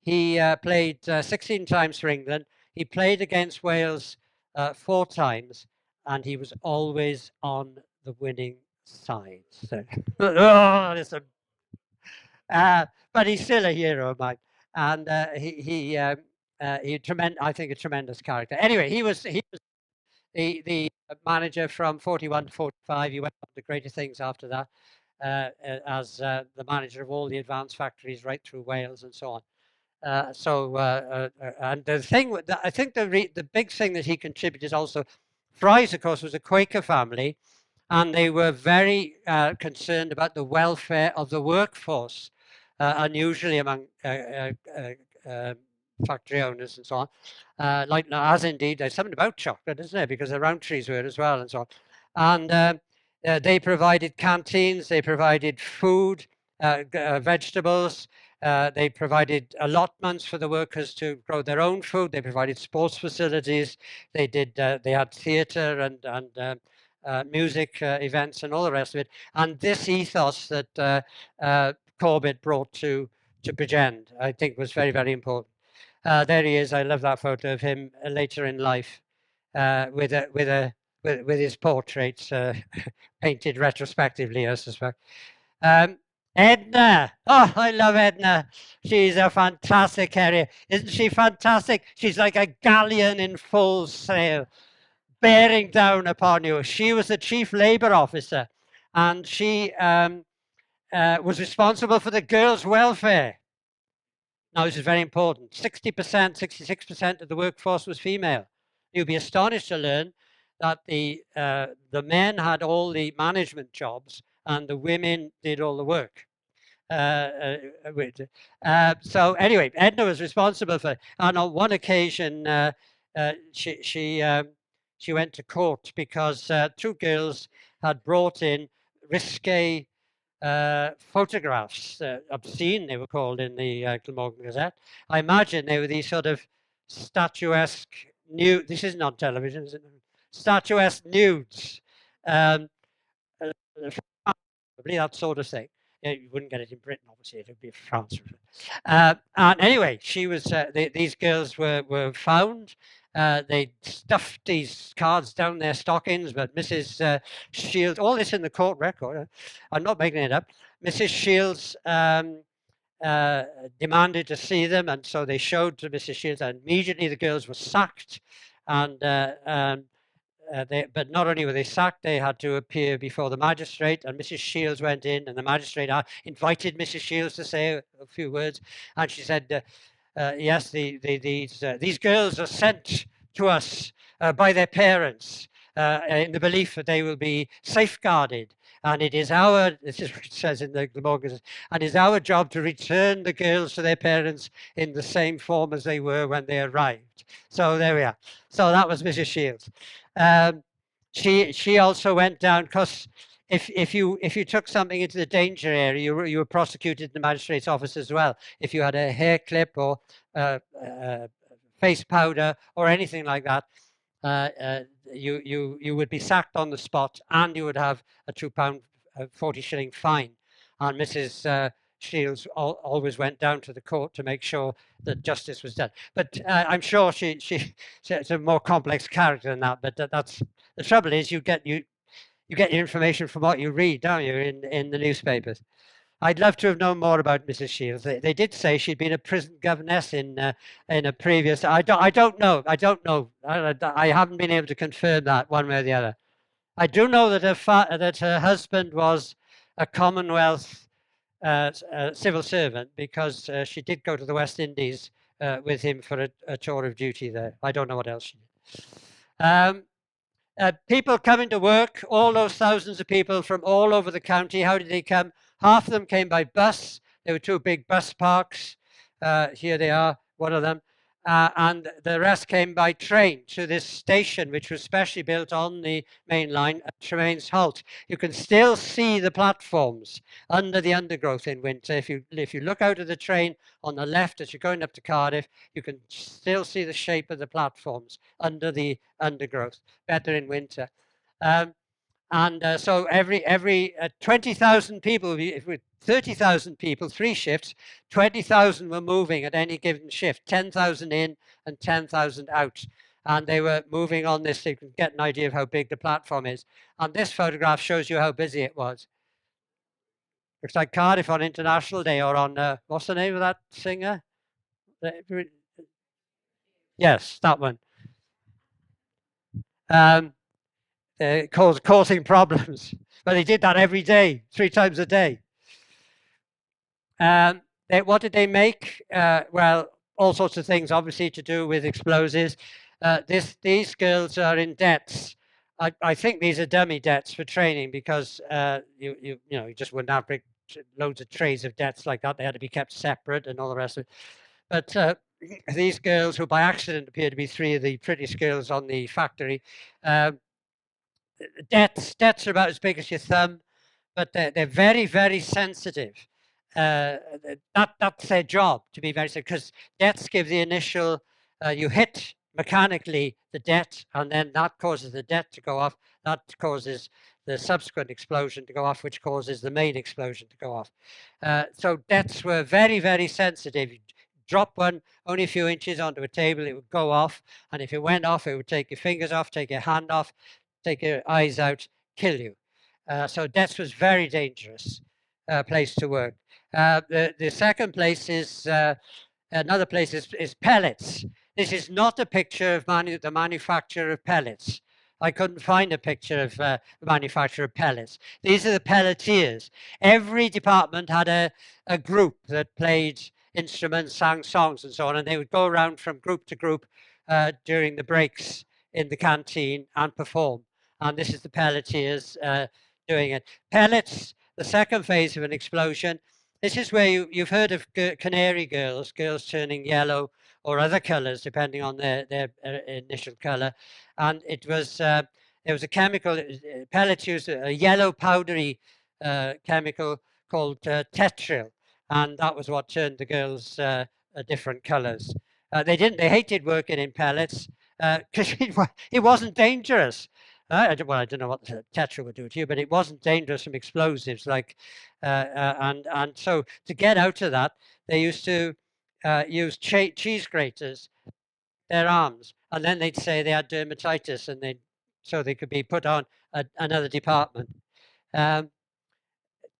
He played 16 times for England. He played against Wales 4 times, and he was always on the winning side. So, but he's still a hero of mine, and I think a tremendous character. Anyway, he was the manager from 41 to 45. He went on to greater things after that, as the manager of all the advanced factories right through Wales and so on. And the thing, I think the big thing that he contributed is also, Fry's, of course, was a Quaker family, and they were very concerned about the welfare of the workforce, unusually among factory owners and so on. As indeed, there's something about chocolate, isn't there? Because the Rowntrees were as well and so on. And they provided canteens, they provided food, vegetables, they provided allotments for the workers to grow their own food. They provided sports facilities. They had theatre and music events and all the rest of it. And this ethos that Corbett brought to Bridgend, I think, was very, very important. There he is. I love that photo of him later in life with his portraits painted retrospectively, I suspect. Edna. Oh, I love Edna. She's a fantastic carrier. Isn't she fantastic? She's like a galleon in full sail, bearing down upon you. She was the chief labour officer, and she was responsible for the girls' welfare. Now, this is very important. 60%, 66% of the workforce was female. You'll be astonished to learn that the men had all the management jobs and the women did all the work. So anyway, Edna was responsible for it. And on one occasion, she went to court because 2 girls had brought in risque photographs, obscene they were called in the Glamorgan Gazette. I imagine they were these sort of statuesque nude. This isn't on television, is it? Statuesque nudes, probably that sort of thing. You wouldn't get it in Britain, obviously. It would be France. And anyway, she was. These girls were found. They stuffed these cards down their stockings, but Mrs. Shields, all this in the court record, I'm not making it up. Mrs. Shields demanded to see them, and so they showed to Mrs. Shields, and immediately the girls were sacked. But not only were they sacked, they had to appear before the magistrate, and Mrs. Shields went in, and the magistrate invited Mrs. Shields to say a few words, and she said, yes, these girls are sent to us by their parents in the belief that they will be safeguarded, and it is this is what it says in the Glamorgan, and it's our job to return the girls to their parents in the same form as they were when they arrived. So there we are. So that was Mrs. Shields. She also went down because if you took something into the danger area, you were prosecuted in the magistrate's office as well. If you had a hair clip or face powder or anything like that, you would be sacked on the spot, and you would have a £2.40 fine. And Mrs. Shields always went down to the court to make sure that justice was done. But I'm sure she's a more complex character than that. But that's the trouble is you get your information from what you read, don't you, in the newspapers. I'd love to have known more about Mrs. Shields. They did say she'd been a prison governess in a previous. I don't know. I haven't been able to confirm that one way or the other. I do know that her husband was a Commonwealth civil servant, because she did go to the West Indies with him for a tour of duty there. I don't know what else she did. People coming to work, all those thousands of people from all over the county. How did they come? Half of them came by bus. There were 2 big bus parks. Here they are, one of them. And the rest came by train to this station, which was specially built on the main line at Tremaines Halt. You can still see the platforms under the undergrowth in winter. If you look out of the train on the left as you're going up to Cardiff, you can still see the shape of the platforms under the undergrowth, better in winter. So every 20,000 people, with 30,000 people, 3 shifts, 20,000 were moving at any given shift, 10,000 in and 10,000 out. And they were moving on this, so you can get an idea of how big the platform is. And this photograph shows you how busy it was. Looks like Cardiff on International Day, or on, what's the name of that singer? Yes, that one. Causing problems. But they did that every day, 3 times a day. What did they make? Well, all sorts of things, obviously, to do with explosives. These girls are in debts. I think these are dummy debts for training, because you just wouldn't have loads of trays of debts like that. They had to be kept separate and all the rest of it. But these girls, who by accident appear to be 3 of the prettiest girls on the factory, debts are about as big as your thumb, but they're very, very sensitive. That's their job, to be very sensitive, because debts give the initial, you hit mechanically the debt, and then that causes the debt to go off. That causes the subsequent explosion to go off, which causes the main explosion to go off. So debts were very, very sensitive. You drop one only a few inches onto a table, it would go off, and if it went off, it would take your fingers off, take your hand off, take your eyes out, kill you. So debts was very dangerous place to work. The second place is, another place is pellets. This is not a picture of the manufacture of pellets. I couldn't find a picture of the manufacture of pellets. These are the pelletiers. Every department had a group that played instruments, sang songs and so on, and they would go around from group to group during the breaks in the canteen and perform. And this is the pelletiers doing it. Pellets, the second phase of an explosion. This is where you've heard of canary girls turning yellow or other colors, depending on their initial color. And it was there was a chemical, pellets used a yellow powdery chemical called tetril, and that was what turned the girls different colors. They hated working in pellets because it wasn't dangerous. I don't know what the tetra would do to you, but it wasn't dangerous from explosives. And so to get out of that, they used to use cheese graters, their arms, and then they'd say they had dermatitis, and so they could be put on another department.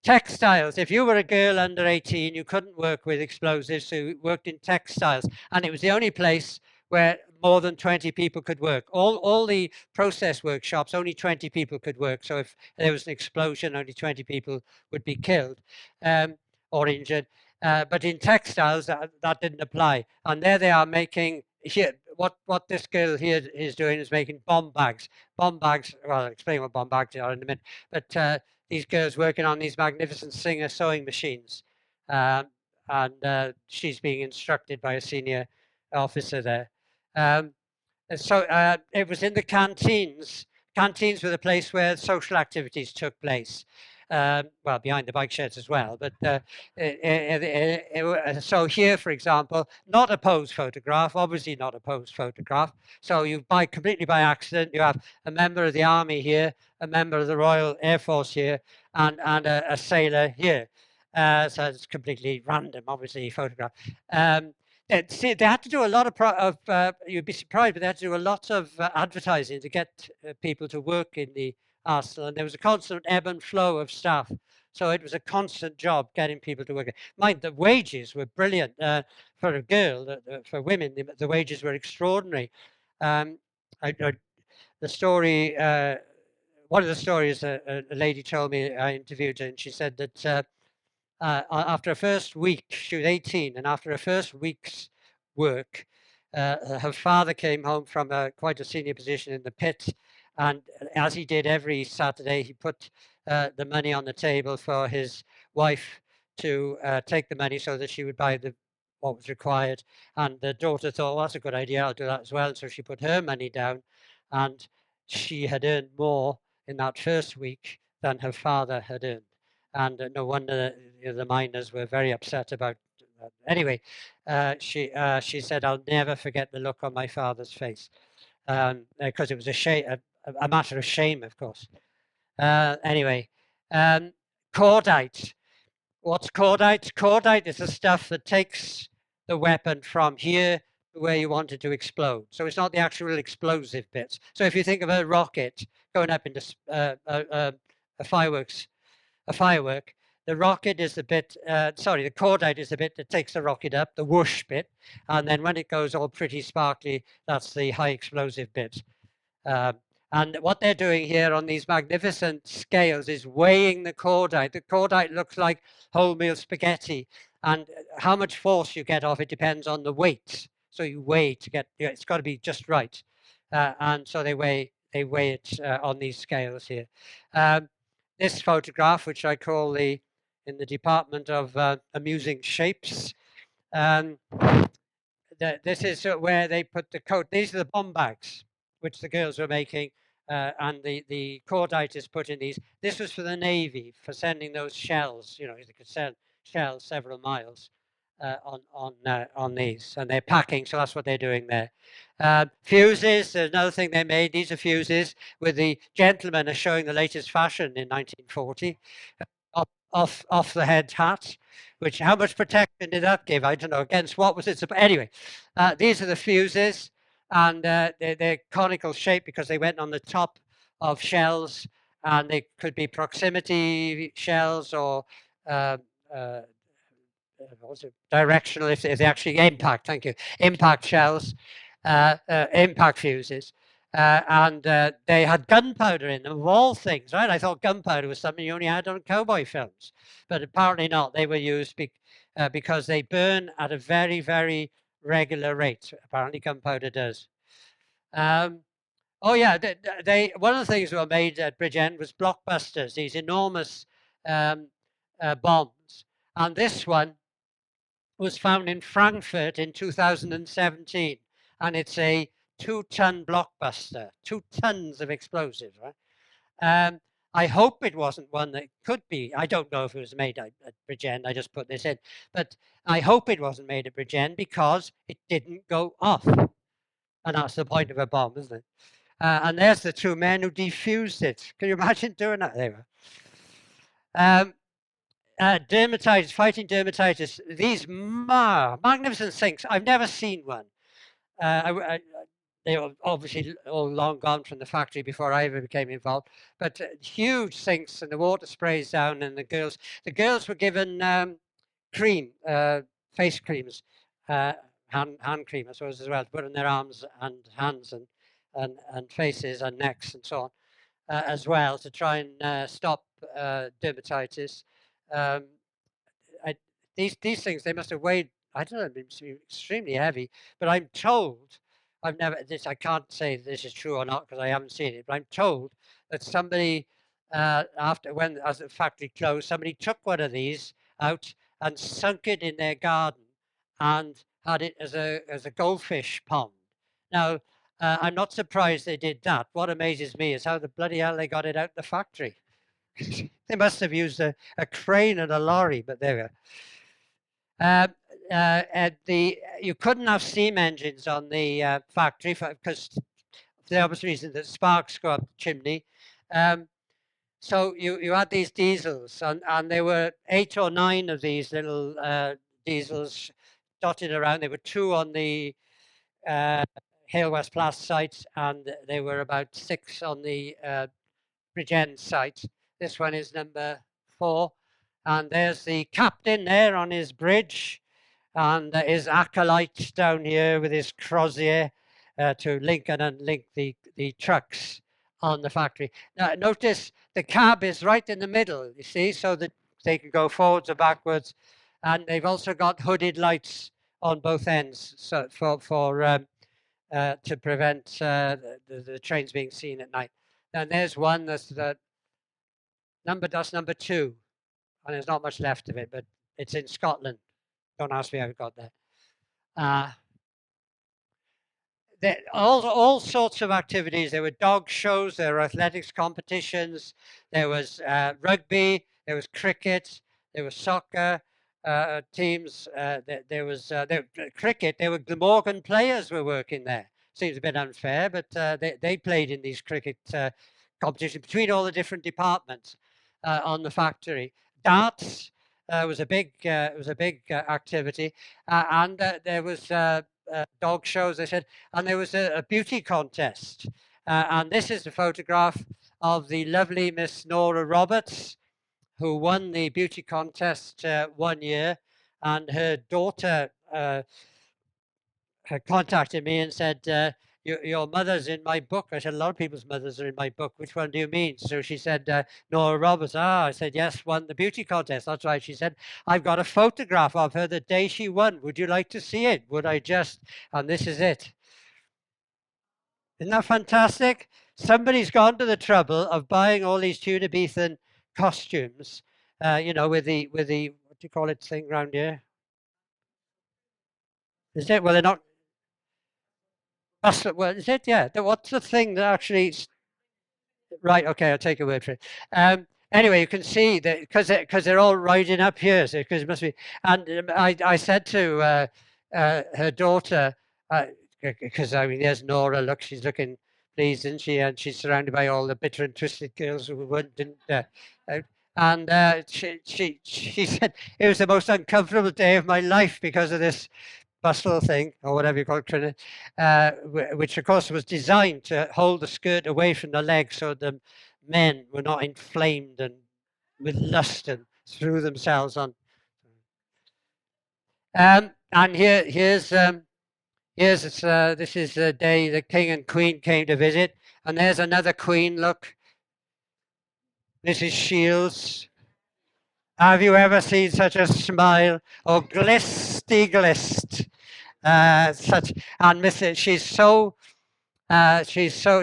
Textiles. If you were a girl under 18, you couldn't work with explosives, so you worked in textiles, and it was the only place where more than 20 people could work. All the process workshops, only 20 people could work. So if there was an explosion, only 20 people would be killed or injured. But in textiles, that didn't apply. And there they are making, here, what this girl here is doing is making bomb bags. Bomb bags, well, I'll explain what bomb bags are in a minute. But these girls working on these magnificent Singer sewing machines. And she's being instructed by a senior officer there. So it was in the canteens. Canteens were the place where social activities took place. Well, behind the bike sheds as well. But so here, for example, not a pose photograph, obviously not a pose photograph. So completely by accident, you have a member of the army here, a member of the Royal Air Force here, and a sailor here. So it's completely random, obviously, photograph. See, they had to do a lot of, you'd be surprised, but they had to do a lot of advertising to get people to work in the Arsenal. And there was a constant ebb and flow of staff. So it was a constant job getting people to work. Mind, the wages were brilliant. For a girl, for women, the wages were extraordinary. The story, one of the stories a lady told me, I interviewed her, and she said that after her first week, she was 18, and after her first week's work, her father came home from quite a senior position in the pit, and as he did every Saturday, he put the money on the table for his wife to take the money so that she would buy what was required. And the daughter thought, well, that's a good idea, I'll do that as well. So she put her money down, and she had earned more in that first week than her father had earned. And no wonder the miners were very upset about that. Anyway, she said, I'll never forget the look on my father's face, because it was a matter of shame, of course. Anyway, cordite. What's cordite? Cordite is the stuff that takes the weapon from here to where you want it to explode. So it's not the actual explosive bits. So if you think of a rocket going up into a firework, the rocket is the bit, the cordite is the bit that takes the rocket up, the whoosh bit, and then when it goes all pretty sparkly, that's the high explosive bit. And what they're doing here on these magnificent scales is weighing the cordite. The cordite looks like wholemeal spaghetti, and how much force you get off it depends on the weight. So you weigh to get, it's got to be just right. And so they weigh it on these scales here. This photograph, which I call in the department of amusing shapes, this is where they put the coat. These are the bomb bags which the girls were making, and the cordite is put in these. This was for the Navy, for sending those shells. You know, they could send shells several miles on these, and they're packing. So that's what they're doing there. Fuses. There's another thing they made. These are fuses with the gentlemen are showing the latest fashion in 1940. Off the head hat, which how much protection did that give? I don't know. Against what was it? Anyway, these are the fuses, and they're conical shape because they went on the top of shells, and they could be proximity shells or directional if they actually impact. Thank you. Impact shells, impact fuses. And they had gunpowder in them, of all things, right? I thought gunpowder was something you only had on cowboy films, but apparently not. They were used because they burn at a very, very regular rate. Apparently, gunpowder does. Oh yeah, one of the things that were made at Bridgend was blockbusters, these enormous bombs, and this one was found in Frankfurt in 2017, and it's a 2-ton blockbuster, 2 tons of explosives, right? I hope it wasn't one that could be. I don't know if it was made at Bridgend. I just put this in. But I hope it wasn't made at Bridgend because it didn't go off. And that's the point of a bomb, isn't it? And there's the 2 men who defused it. Can you imagine doing that? There we were. Dermatitis, fighting dermatitis. These magnificent sinks. I've never seen one. They were obviously all long gone from the factory before I ever became involved. But huge sinks, and the water sprays down, and the girls were given cream, face creams, hand cream, I suppose, as well, to put on their arms and hands and faces and necks and so on, as well, to try and stop dermatitis. These things, they must have weighed, I don't know, they must be extremely heavy, but I'm told, I can't say this is true or not because I haven't seen it, but I'm told that somebody, as the factory closed, somebody took one of these out and sunk it in their garden and had it as a goldfish pond. Now, I'm not surprised they did that. What amazes me is how the bloody hell they got it out the factory. They must have used a crane and a lorry, but there we are. You couldn't have steam engines on the factory because for the obvious reason that sparks go up the chimney. so you had these diesels, and there were 8 or 9 of these little diesels dotted around. There were 2 on the Hale West Place site, and there were about 6 on the Bridgend site. This one is number 4, and there's the captain there on his bridge, and his acolyte down here with his crozier to link and unlink the trucks on the factory. Now, notice the cab is right in the middle, you see, so that they can go forwards or backwards. And they've also got hooded lights on both ends, so to prevent the trains being seen at night. And there's one that's number 2, and there's not much left of it, but it's in Scotland. Don't ask me how it got there. All sorts of activities. There were dog shows, there were athletics competitions, there was rugby, there was cricket, there was soccer teams. There was cricket. There were Glamorgan players were working there. Seems a bit unfair, but they played in these cricket competitions between all the different departments on the factory. Darts was a big activity, and there was dog shows. They said, and there was a beauty contest. And this is a photograph of the lovely Miss Nora Roberts, who won the beauty contest one year, and her daughter contacted me and said, your mother's in my book. I said, a lot of people's mothers are in my book. Which one do you mean? So she said, Nora Roberts. I said, yes, won the beauty contest. That's right. She said, I've got a photograph of her the day she won. Would you like to see it? Would I just? And this is it. Isn't that fantastic? Somebody's gone to the trouble of buying all these Tudor Beathan costumes, with the, what do you call it thing around here? Is it? Well, they're not. Well, is it? Yeah. What's the thing that actually? Right. Okay. I'll take your word for it. Anyway, you can see that because they're all riding up here, so because it must be. And I said to her daughter, because I mean, there's Nora. Look, she's looking pleased, isn't she? And she's surrounded by all the bitter and twisted girls who didn't. And she said it was the most uncomfortable day of my life because of this bustle thing, or whatever you call it, which of course was designed to hold the skirt away from the legs so the men were not inflamed and with lust and threw themselves on. And here's this is the day the King and Queen came to visit, and there's another Queen. Look, Mrs. Shields. Have you ever seen such a smile? Oh, glisty glist. Such and Mrs.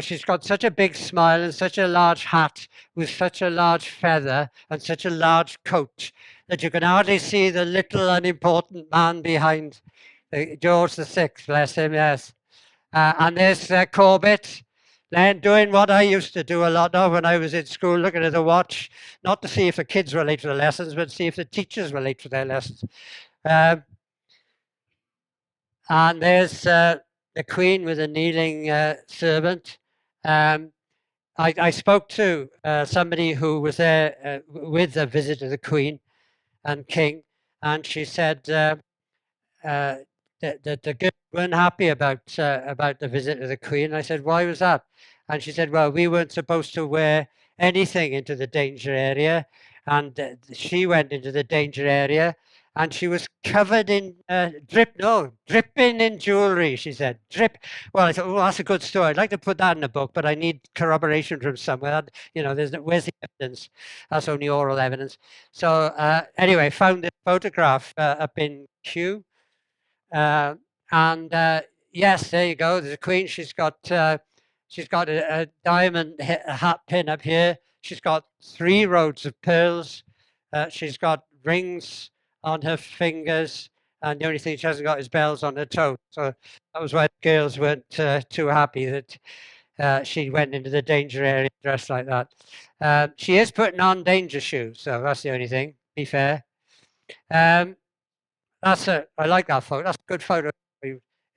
She's got such a big smile and such a large hat with such a large feather and such a large coat that you can hardly see the little unimportant man behind. George VI, bless him, yes. And there's Corbett. Then doing what I used to do a lot of when I was in school, looking at the watch, not to see if the kids were late for the lessons, but to see if the teachers were late for their lessons. And there's the Queen with a kneeling servant. I spoke to somebody who was there with a visit of the Queen and King, and she said that the girls weren't happy about the visit of the Queen. I said, why was that? And she said, well, we weren't supposed to wear anything into the danger area. And she went into the danger area and she was covered in dripping in jewelry, she said. Drip. Well, I thought, oh, that's a good story. I'd like to put that in a book, but I need corroboration from somewhere. Where's the evidence? That's only oral evidence. So anyway, found this photograph up in Kew. Yes, there you go. There's a Queen. She's got a diamond hat pin up here. She's got 3 rows of pearls. She's got rings on her fingers, and the only thing she hasn't got is bells on her toes. So that was why the girls weren't too happy that she went into the danger area dressed like that. She is putting on danger shoes, so that's the only thing. Be fair. I like that photo. That's a good photo.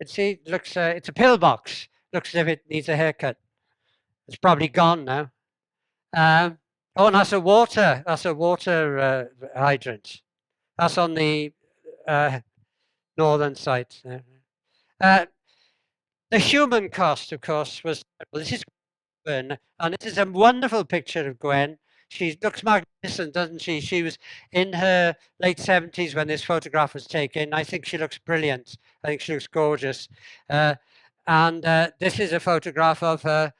See, looks it's a pillbox. Looks as if it needs a haircut. It's probably gone now. Oh, and that's a water hydrant. That's on the northern side. The human cost, of course, was this is Gwen, and this is a wonderful picture of Gwen. She looks magnificent, doesn't she? She was in her late 70s when this photograph was taken. I think she looks brilliant. I think she looks gorgeous. And this is a photograph of her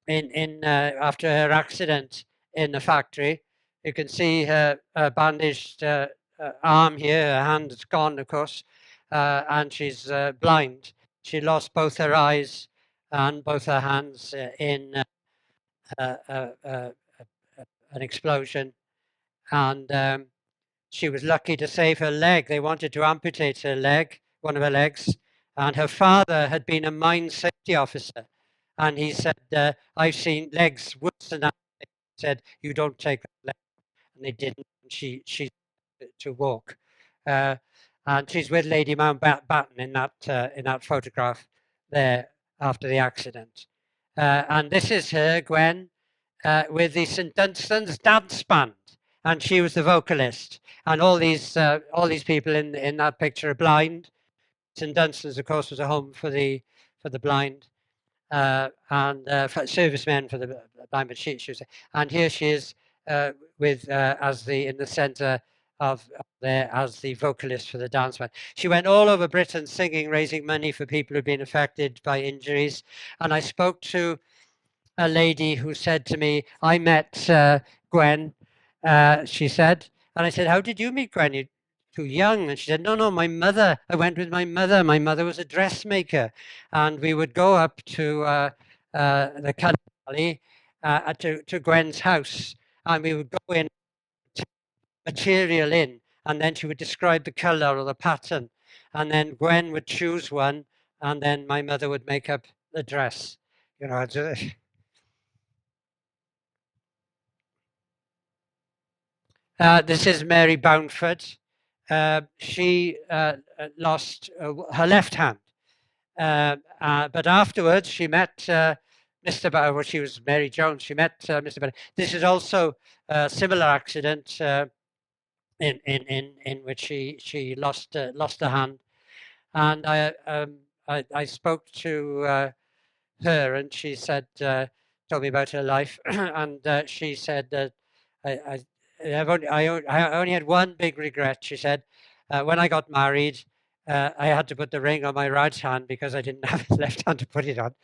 after her accident in the factory. You can see her bandaged arm here. Her hand is gone, of course, and she's blind. She lost both her eyes and both her hands in an explosion, and she was lucky to save her leg. They wanted to amputate her leg, one of her legs, and her father had been a mine safety officer, and he said, "I've seen legs worse than that." He said, "You don't take that leg," and they didn't. She to walk, and she's with Lady Mountbatten in that photograph there after the accident. And this is her, Gwen, with the St Dunstan's dance band, and she was the vocalist. And all these people in that picture are blind. St Dunstan's, of course, was a home for the blind, and for servicemen for the blind. But she was, and here she is with in the centre of there as the vocalist for the dance band. She went all over Britain singing, raising money for people who've been affected by injuries. And I spoke to a lady who said to me, "I met Gwen," she said, and I said, "How did you meet Gwen? You're too young." And she said, "No, my mother. I went with my mother. My mother was a dressmaker, and we would go up to the Cunning Valley to Gwen's house, and we would go in, material in, and then she would describe the color or the pattern, and then Gwen would choose one, and then my mother would make up the dress. You know." This is Mary Boundford. She lost her left hand, but afterwards she met Mr. Well, she was Mary Jones. She met Mr. Bennett. This is also a similar accident in which she lost a hand, and I spoke to her, and she said, told me about her life, and she said that I only had one big regret. She said, when I got married, I had to put the ring on my right hand because I didn't have a left hand to put it on.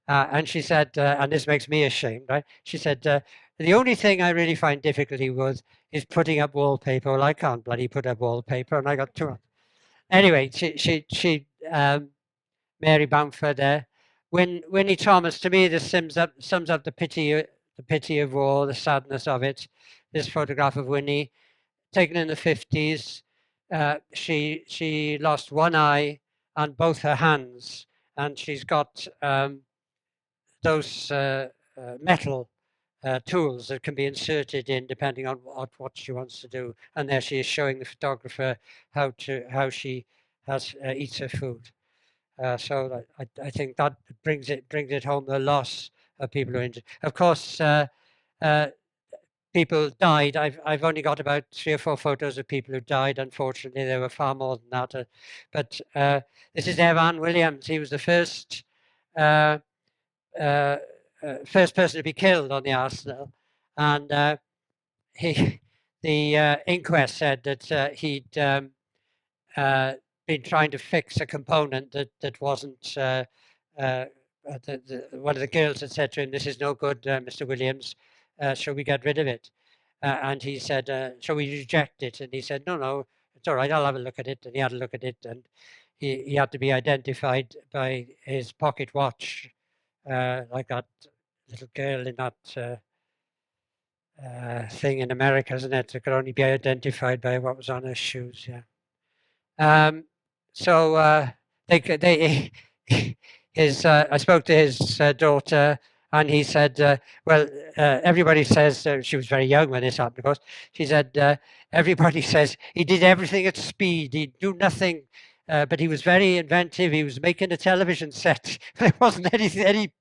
And she said, and this makes me ashamed, right? She said, the only thing I really find difficulty with is putting up wallpaper. Well, I can't bloody put up wallpaper, and I got two. Anyway, Mary Bamford there. Winnie Thomas, to me, this sums up the pity of war, the sadness of it. This photograph of Winnie, taken in the 50s. She lost one eye and both her hands, and she's got those metal tools that can be inserted in depending on what she wants to do. And there she is showing the photographer how she eats her food. So I think that brings it home, the loss of people who are injured. Of course, people died. I've only got about 3 or 4 photos of people who died. Unfortunately, there were far more than that. But this is Evan Williams. He was the first person to be killed on the Arsenal, and the inquest said that he'd been trying to fix a component that wasn't. One of the girls had said to him, "This is no good, Mr. Williams. Shall we get rid of it?" And he said, "Shall we reject it?" And he said, "No, it's all right. I'll have a look at it." And he had a look at it, and he had to be identified by his pocket watch, like that little girl in that thing in America, isn't it? It could only be identified by what was on her shoes. Yeah. So I spoke to his daughter, and he said, well, everybody says, she was very young when this happened, of course. She said, everybody says he did everything at speed. He'd do nothing but he was very inventive. He was making a television set. There wasn't any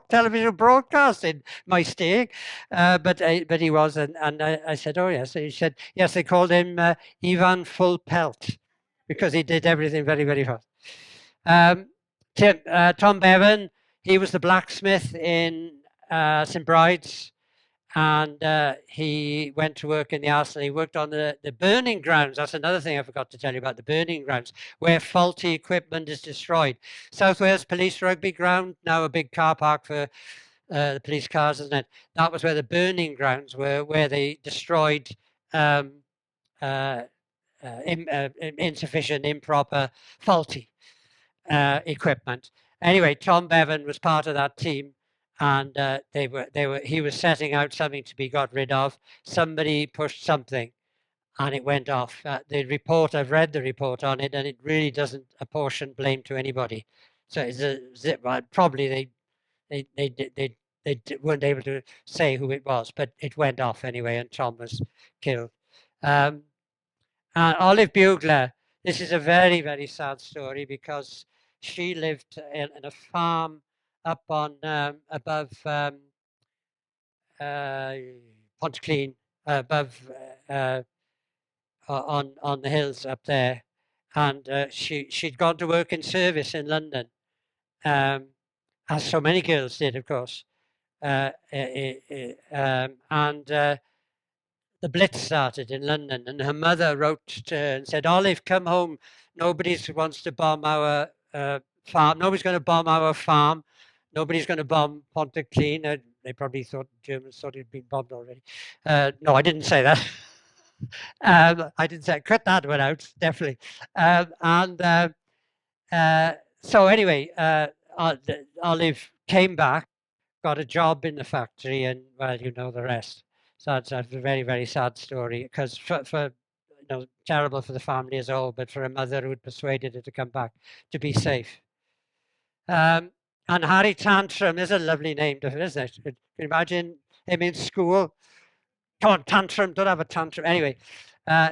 television broadcast in my stay, but he was, and I said, oh yes. He said, yes, they called him Ivan Full Pelt because he did everything very, very fast. Tom Bevan, he was the blacksmith in St. Bride's, and he went to work in the Arsenal. He worked on the burning grounds. That's another thing I forgot to tell you about, the burning grounds, where faulty equipment is destroyed. South Wales Police Rugby Ground, now a big car park for the police cars, isn't it? That was where the burning grounds were, where they destroyed insufficient, improper, faulty equipment. Anyway, Tom Bevan was part of that team, and he was setting out something to be got rid of. Somebody pushed something, and it went off. The report, I've read the report on it, and it really doesn't apportion blame to anybody. So probably they weren't able to say who it was, but it went off anyway, and Tom was killed. Olive Bugler, this is a very, very sad story because she lived in a farm up on above Pontyclun, above on the hills up there, and she'd gone to work in service in London, as so many girls did, of course, and the Blitz started in London, and her mother wrote to her and said, Olive, come home. Nobody wants to bomb our farm. Nobody's going to bomb our farm. Nobody's going to bomb Pontyclun. They probably thought, Germans thought it had been bombed already. No, I didn't say that. I didn't say, cut that one out, definitely. So anyway, Olive came back, got a job in the factory, and well, you know the rest. So it's a very, very sad story because for terrible for the family as a whole, but for a mother who had persuaded her to come back to be safe. And Harry Tantrum is a lovely name, isn't it? Can you imagine him in school? Come on, Tantrum, don't have a tantrum. Anyway,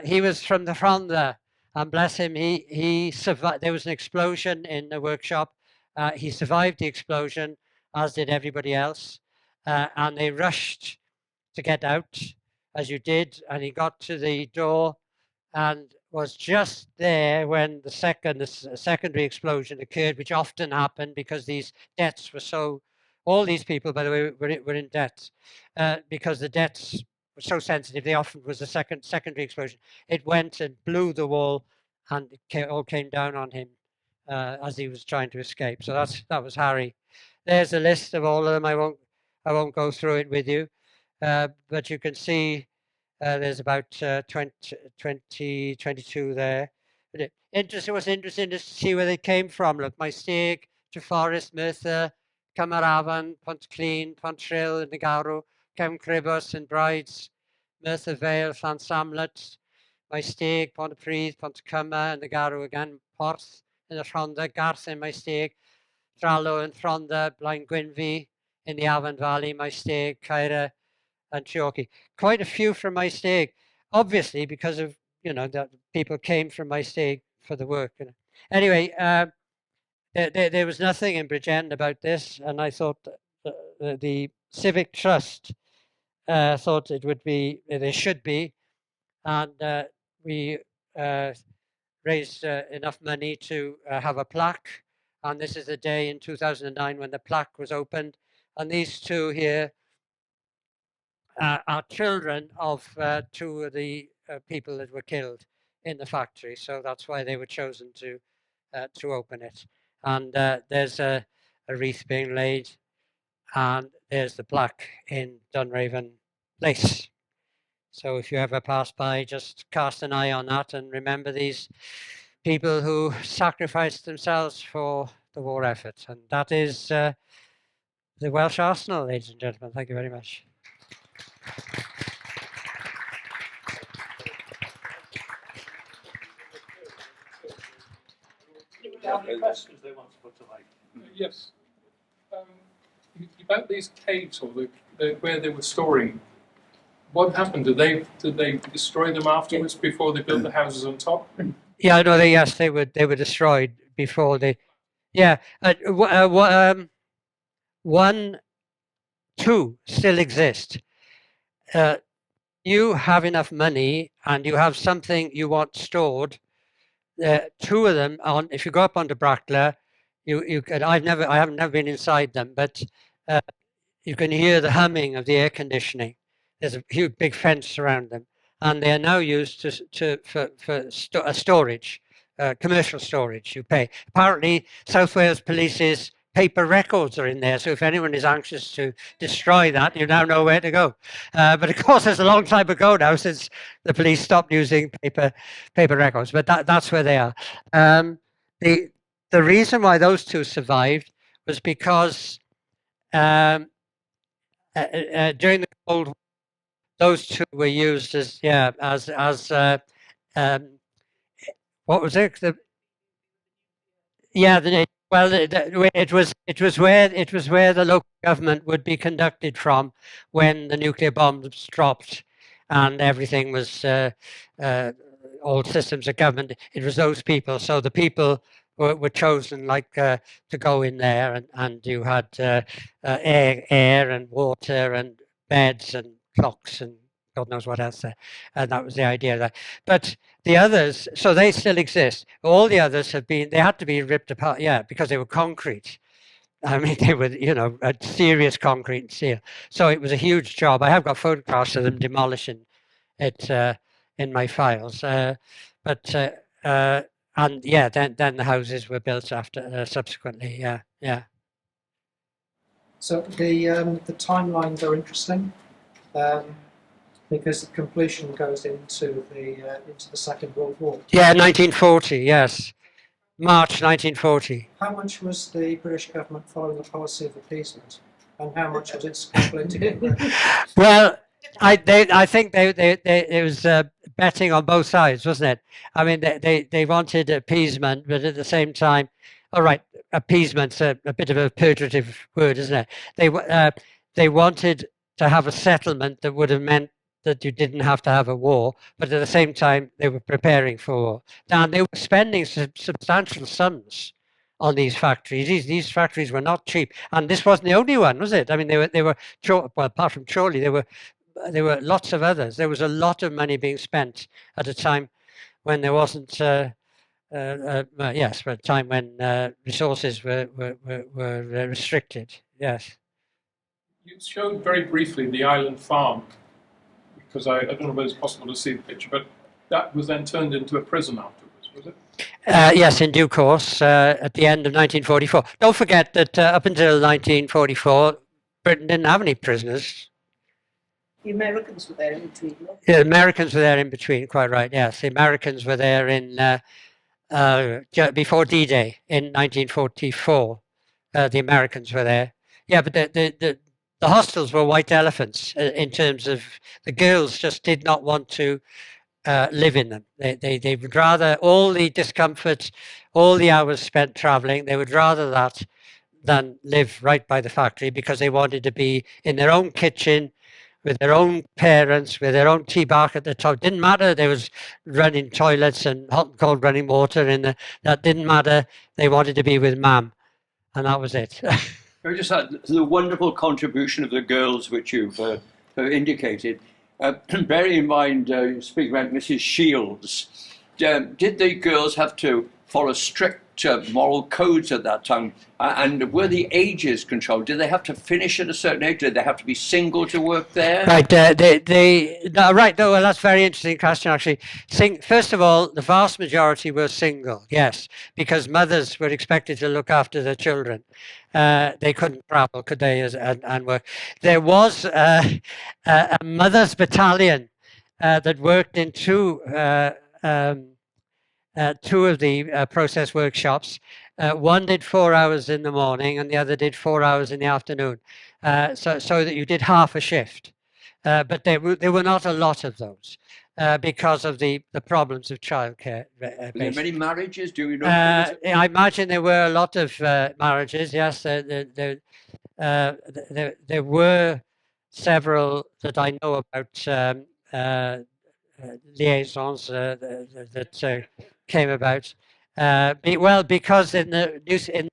he was from the Rhondda, and bless him, he survived. There was an explosion in the workshop. He survived the explosion, as did everybody else, and they rushed to get out, as you did, and he got to the door and was just there when the secondary explosion occurred, which often happened because these debts were so, all these people, by the way, were in debt because the debts were so sensitive. They often was a secondary explosion. It went and blew the wall, and it all came down on him as he was trying to escape. So that was Harry. There's a list of all of them. I won't go through it with you. But you can see there's about 22 there. But it was interesting to see where they came from. Look, Maesteg, Treforest, Merthyr, Camarafon, Pontyclun, Pontrill, Ngarw, Cefn Cribws, and Brides, Merthyr Vale, Llansamlet, Maesteg, Pontypridd, Pontycyma, and Ngarw again, Porth in the Rhondda, Garth in Maesteg, Dralo and Rhondda, Blaen Gwynfi in the Avon Valley, Maesteg, Caera, and Treorchy. Quite a few from Maesteg, obviously because of that people came from Maesteg for the work. Anyway, there was nothing in Bridgend about this, and I thought the Civic Trust thought it would be, there should be, and we raised enough money to have a plaque. And this is the day in 2009 when the plaque was opened. And these two here are children of two of the people that were killed in the factory. So that's why they were chosen to open it. And there's a wreath being laid, and there's the plaque in Dunraven Place. So if you ever pass by, just cast an eye on that and remember these people who sacrificed themselves for the war effort. And that is the Welsh Arsenal, ladies and gentlemen. Thank you very much. How many questions they want to put to Mike? Yes. About these caves or where they were storing, what happened? Did they destroy them afterwards before they built the houses on top? Yeah, no, yes, they were destroyed before they. Yeah, one, two still exist. You have enough money and you have something you want stored. Two of them on. If you go up onto Brackler, you can. I haven't never been inside them, but uh, you can hear the humming of the air conditioning. There's a huge big fence around them, and they are now used for storage, commercial storage. You pay. Apparently, South Wales Police's paper records are in there, so if anyone is anxious to destroy that, you now know where to go. But of course, it's a long time ago now since the police stopped using paper records. But that's where they are. The the reason why those two survived was because during the Cold War, those two were used as um, what was it? Well, it was where the local government would be conducted from when the nuclear bombs dropped, and everything was all systems of government. It was those people. So the people were chosen, like to go in there, and you had air and water and beds and clocks and God knows what else there. And that was the idea of that. But the others, so they still exist. All the others they had to be ripped apart, yeah, because they were concrete. I mean, they were, a serious concrete and steel. So it was a huge job. I have got photographs of them demolishing it in my files. And yeah, then the houses were built after subsequently. Yeah, yeah. So the timelines are interesting. Because the completion goes into the Second World War. Yeah, 1940. Yes, March 1940. How much was the British government following a policy of appeasement, and how much was its completing? Well, I think it was betting on both sides, wasn't it? I mean, they wanted appeasement, but at the same time, all right, appeasement's a bit of a pejorative word, isn't it? They wanted to have a settlement that would have meant that you didn't have to have a war, but at the same time, they were preparing for war. And they were spending substantial sums on these factories. These factories were not cheap, and this wasn't the only one, was it? I mean, they were well, apart from Chorley, there were lots of others. There was a lot of money being spent at a time when there wasn't. Yes, at a time when resources were restricted. Yes. You showed very briefly the island farm, because I don't know whether it's possible to see the picture, but that was then turned into a prison afterwards, was it? Yes, in due course, at the end of 1944. Don't forget that up until 1944, Britain didn't have any prisoners. The Americans were there in between. No? The Americans were there in between, quite right, yes. The Americans were there before D-Day in 1944. The Americans were there. Yeah, but the hostels were white elephants in terms of the girls just did not want to live in them. They would rather all the discomfort, all the hours spent traveling, they would rather that than live right by the factory, because they wanted to be in their own kitchen with their own parents, with their own tea back at the top. Didn't matter. There was running toilets and hot and cold running water that didn't matter. They wanted to be with mum, and that was it. I just had the wonderful contribution of the girls, which you've indicated. Bearing in mind, you speak about Mrs. Shields, did the girls have to follow strict moral codes at that time? And were the ages controlled? Did they have to finish at a certain age? Did they have to be single to work there? Right. Right. No, well, that's a very interesting question, actually. First of all, the vast majority were single, yes, because mothers were expected to look after their children. They couldn't travel, could they, and work. There was a mothers' battalion that worked in two of the process workshops. One did 4 hours in the morning and the other did 4 hours in the afternoon, so that you did half a shift. But there were not a lot of those because of the problems of childcare. Were there many marriages? Do you know? I imagine there were a lot of marriages, yes. There were several that I know about liaisons that came about. Well, because in the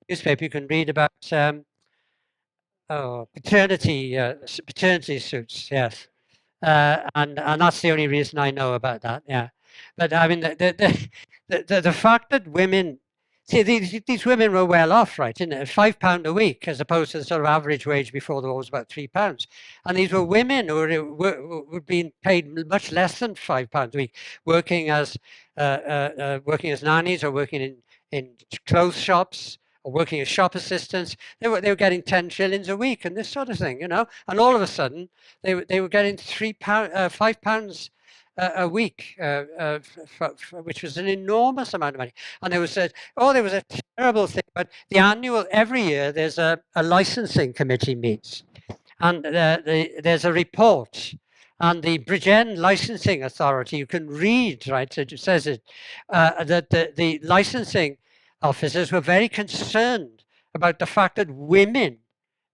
newspaper you can read about paternity suits, yes. And that's the only reason I know about that. Yeah, but I mean the fact that women see these women were well off, right? In £5 a week as opposed to the sort of average wage before the war was about £3, and these were women who were being paid much less than £5 a week, working as nannies or working in clothes shops or working as shop assistants. They were getting 10 shillings a week and this sort of thing, you know. And all of a sudden, they were getting £5 a week, which was an enormous amount of money. And there was a terrible thing. But every year there's a licensing committee meets, and there's a report. And the Bridgend Licensing Authority, you can read, right? It says it that the licensing officers were very concerned about the fact that women,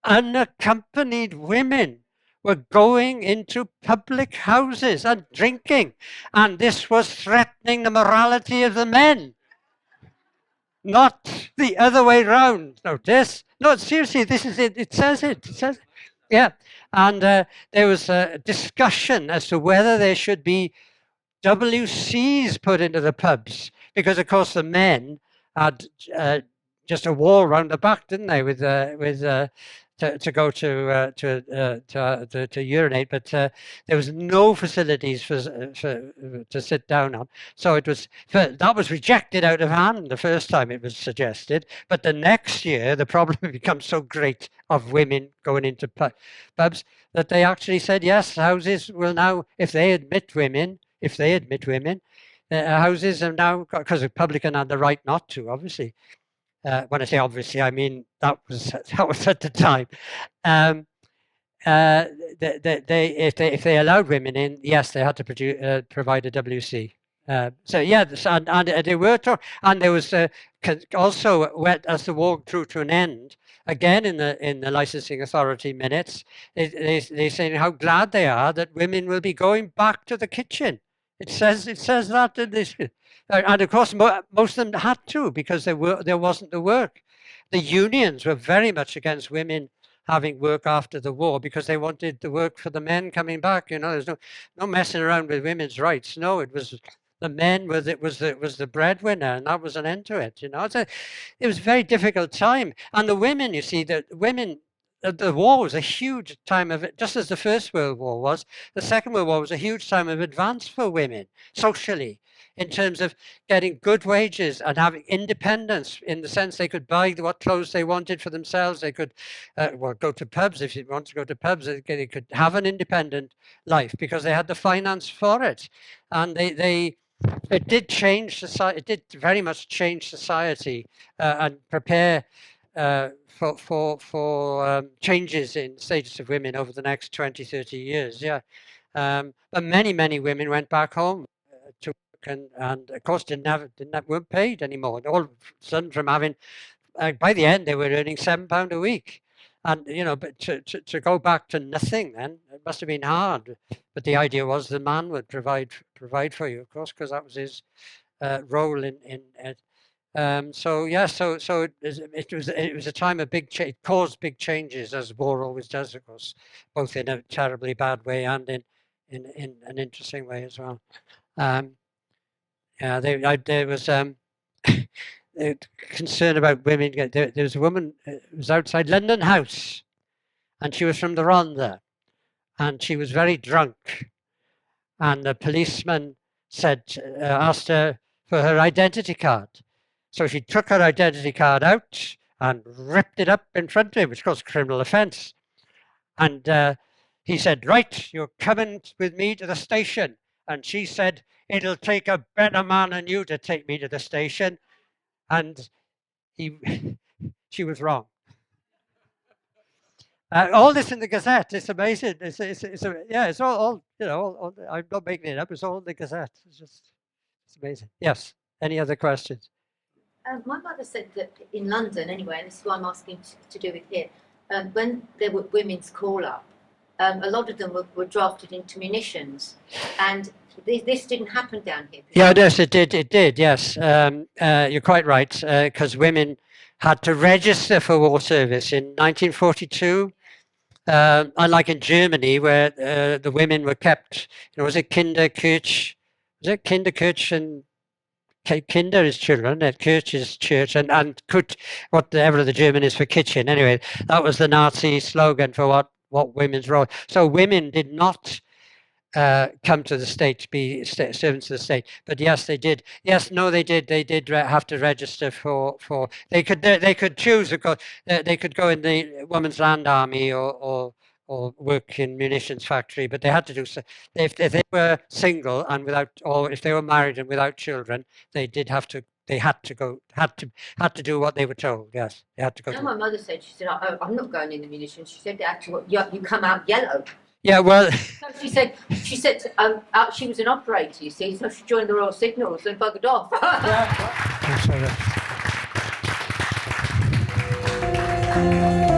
unaccompanied women, were going into public houses and drinking, and this was threatening the morality of the men, not the other way round. Notice? No, seriously, this is it. It says it. It says, yeah. And there was a discussion as to whether there should be WCs put into the pubs, because of course the men had just a wall round the back, didn't they, to go to urinate, but there was no facilities to sit down on. So that was rejected out of hand the first time it was suggested. But the next year, the problem becomes so great of women going into pubs that they actually said, yes, houses will now, if they admit women, houses have now, because the publican had the right not to, obviously. When I say obviously, I mean that was at the time. If they allowed women in, yes, they had to provide a WC. So yeah, and they were and there was also, as the war drew to an end, again in the licensing authority minutes, they say how glad they are that women will be going back to the kitchen. It says that in this, and of course most of them had to, because there wasn't the work. The unions were very much against women having work after the war, because they wanted the work for the men coming back. You know, there's no messing around with women's rights. No, it was the men was the breadwinner, and that was an end to it. You know, it was a very difficult time, and the women, you see, the women. The war was a huge time of it, just as the First World War was. The Second World War was a huge time of advance for women socially, in terms of getting good wages and having independence, in the sense they could buy what clothes they wanted for themselves. They could go to pubs if you want to go to pubs. They could have an independent life because they had the finance for it, and it did change society. It did very much change society and prepare for changes in the status of women over the next 20, 30 years. Yeah, but many women went back home to work, and of course weren't paid anymore. All of a sudden, from having by the end they were earning £7 a week, and you know, but to go back to nothing, then it must have been hard. But the idea was the man would provide for you, of course, because that was his role in so yeah, so it was a time of it caused big changes, as war always does, of course, both in a terribly bad way and in an interesting way as well. Yeah, there was concern about women. There was a woman who was outside London House, and she was from the Rhondda, and she was very drunk, and the policeman asked her for her identity card. So she took her identity card out and ripped it up in front of him, which caused a criminal offence. And he said, right, you're coming with me to the station. And she said, it'll take a better man than you to take me to the station. And she was wrong. All this in the Gazette. It's amazing. It's all you know. I'm not making it up. It's all in the Gazette. It's amazing. Yes. Any other questions? My mother said that in London, anyway, and this is what I'm asking to do with here, when there were women's call-up, a lot of them were drafted into munitions, and This didn't happen down here. Yeah, yes, it did. It did. Yes, you're quite right. Because women had to register for war service in 1942. Unlike in Germany, where the women were kept, was it Kinderkirche? Was it Kinderkirche and Kinder is children, and Kirche is church, and Kut, whatever the German is for kitchen. Anyway, that was the Nazi slogan for what women's role. So women did not come to the state to be servants of the state, but yes, they did. Yes, no, they did. They did have to register for. They could choose. Of course, they could go in the Women's Land Army or work in munitions factory, but they had to do so. If they were single and without, or if they were married and without children, they did have to. They had to do what they were told. Yes, they had to go. No, my mother said, she said, I'm not going in the munitions. She said, actually, you come out yellow. Yeah, well. So she said she was an operator, you see, so she joined the Royal Signals and buggered off. Yeah.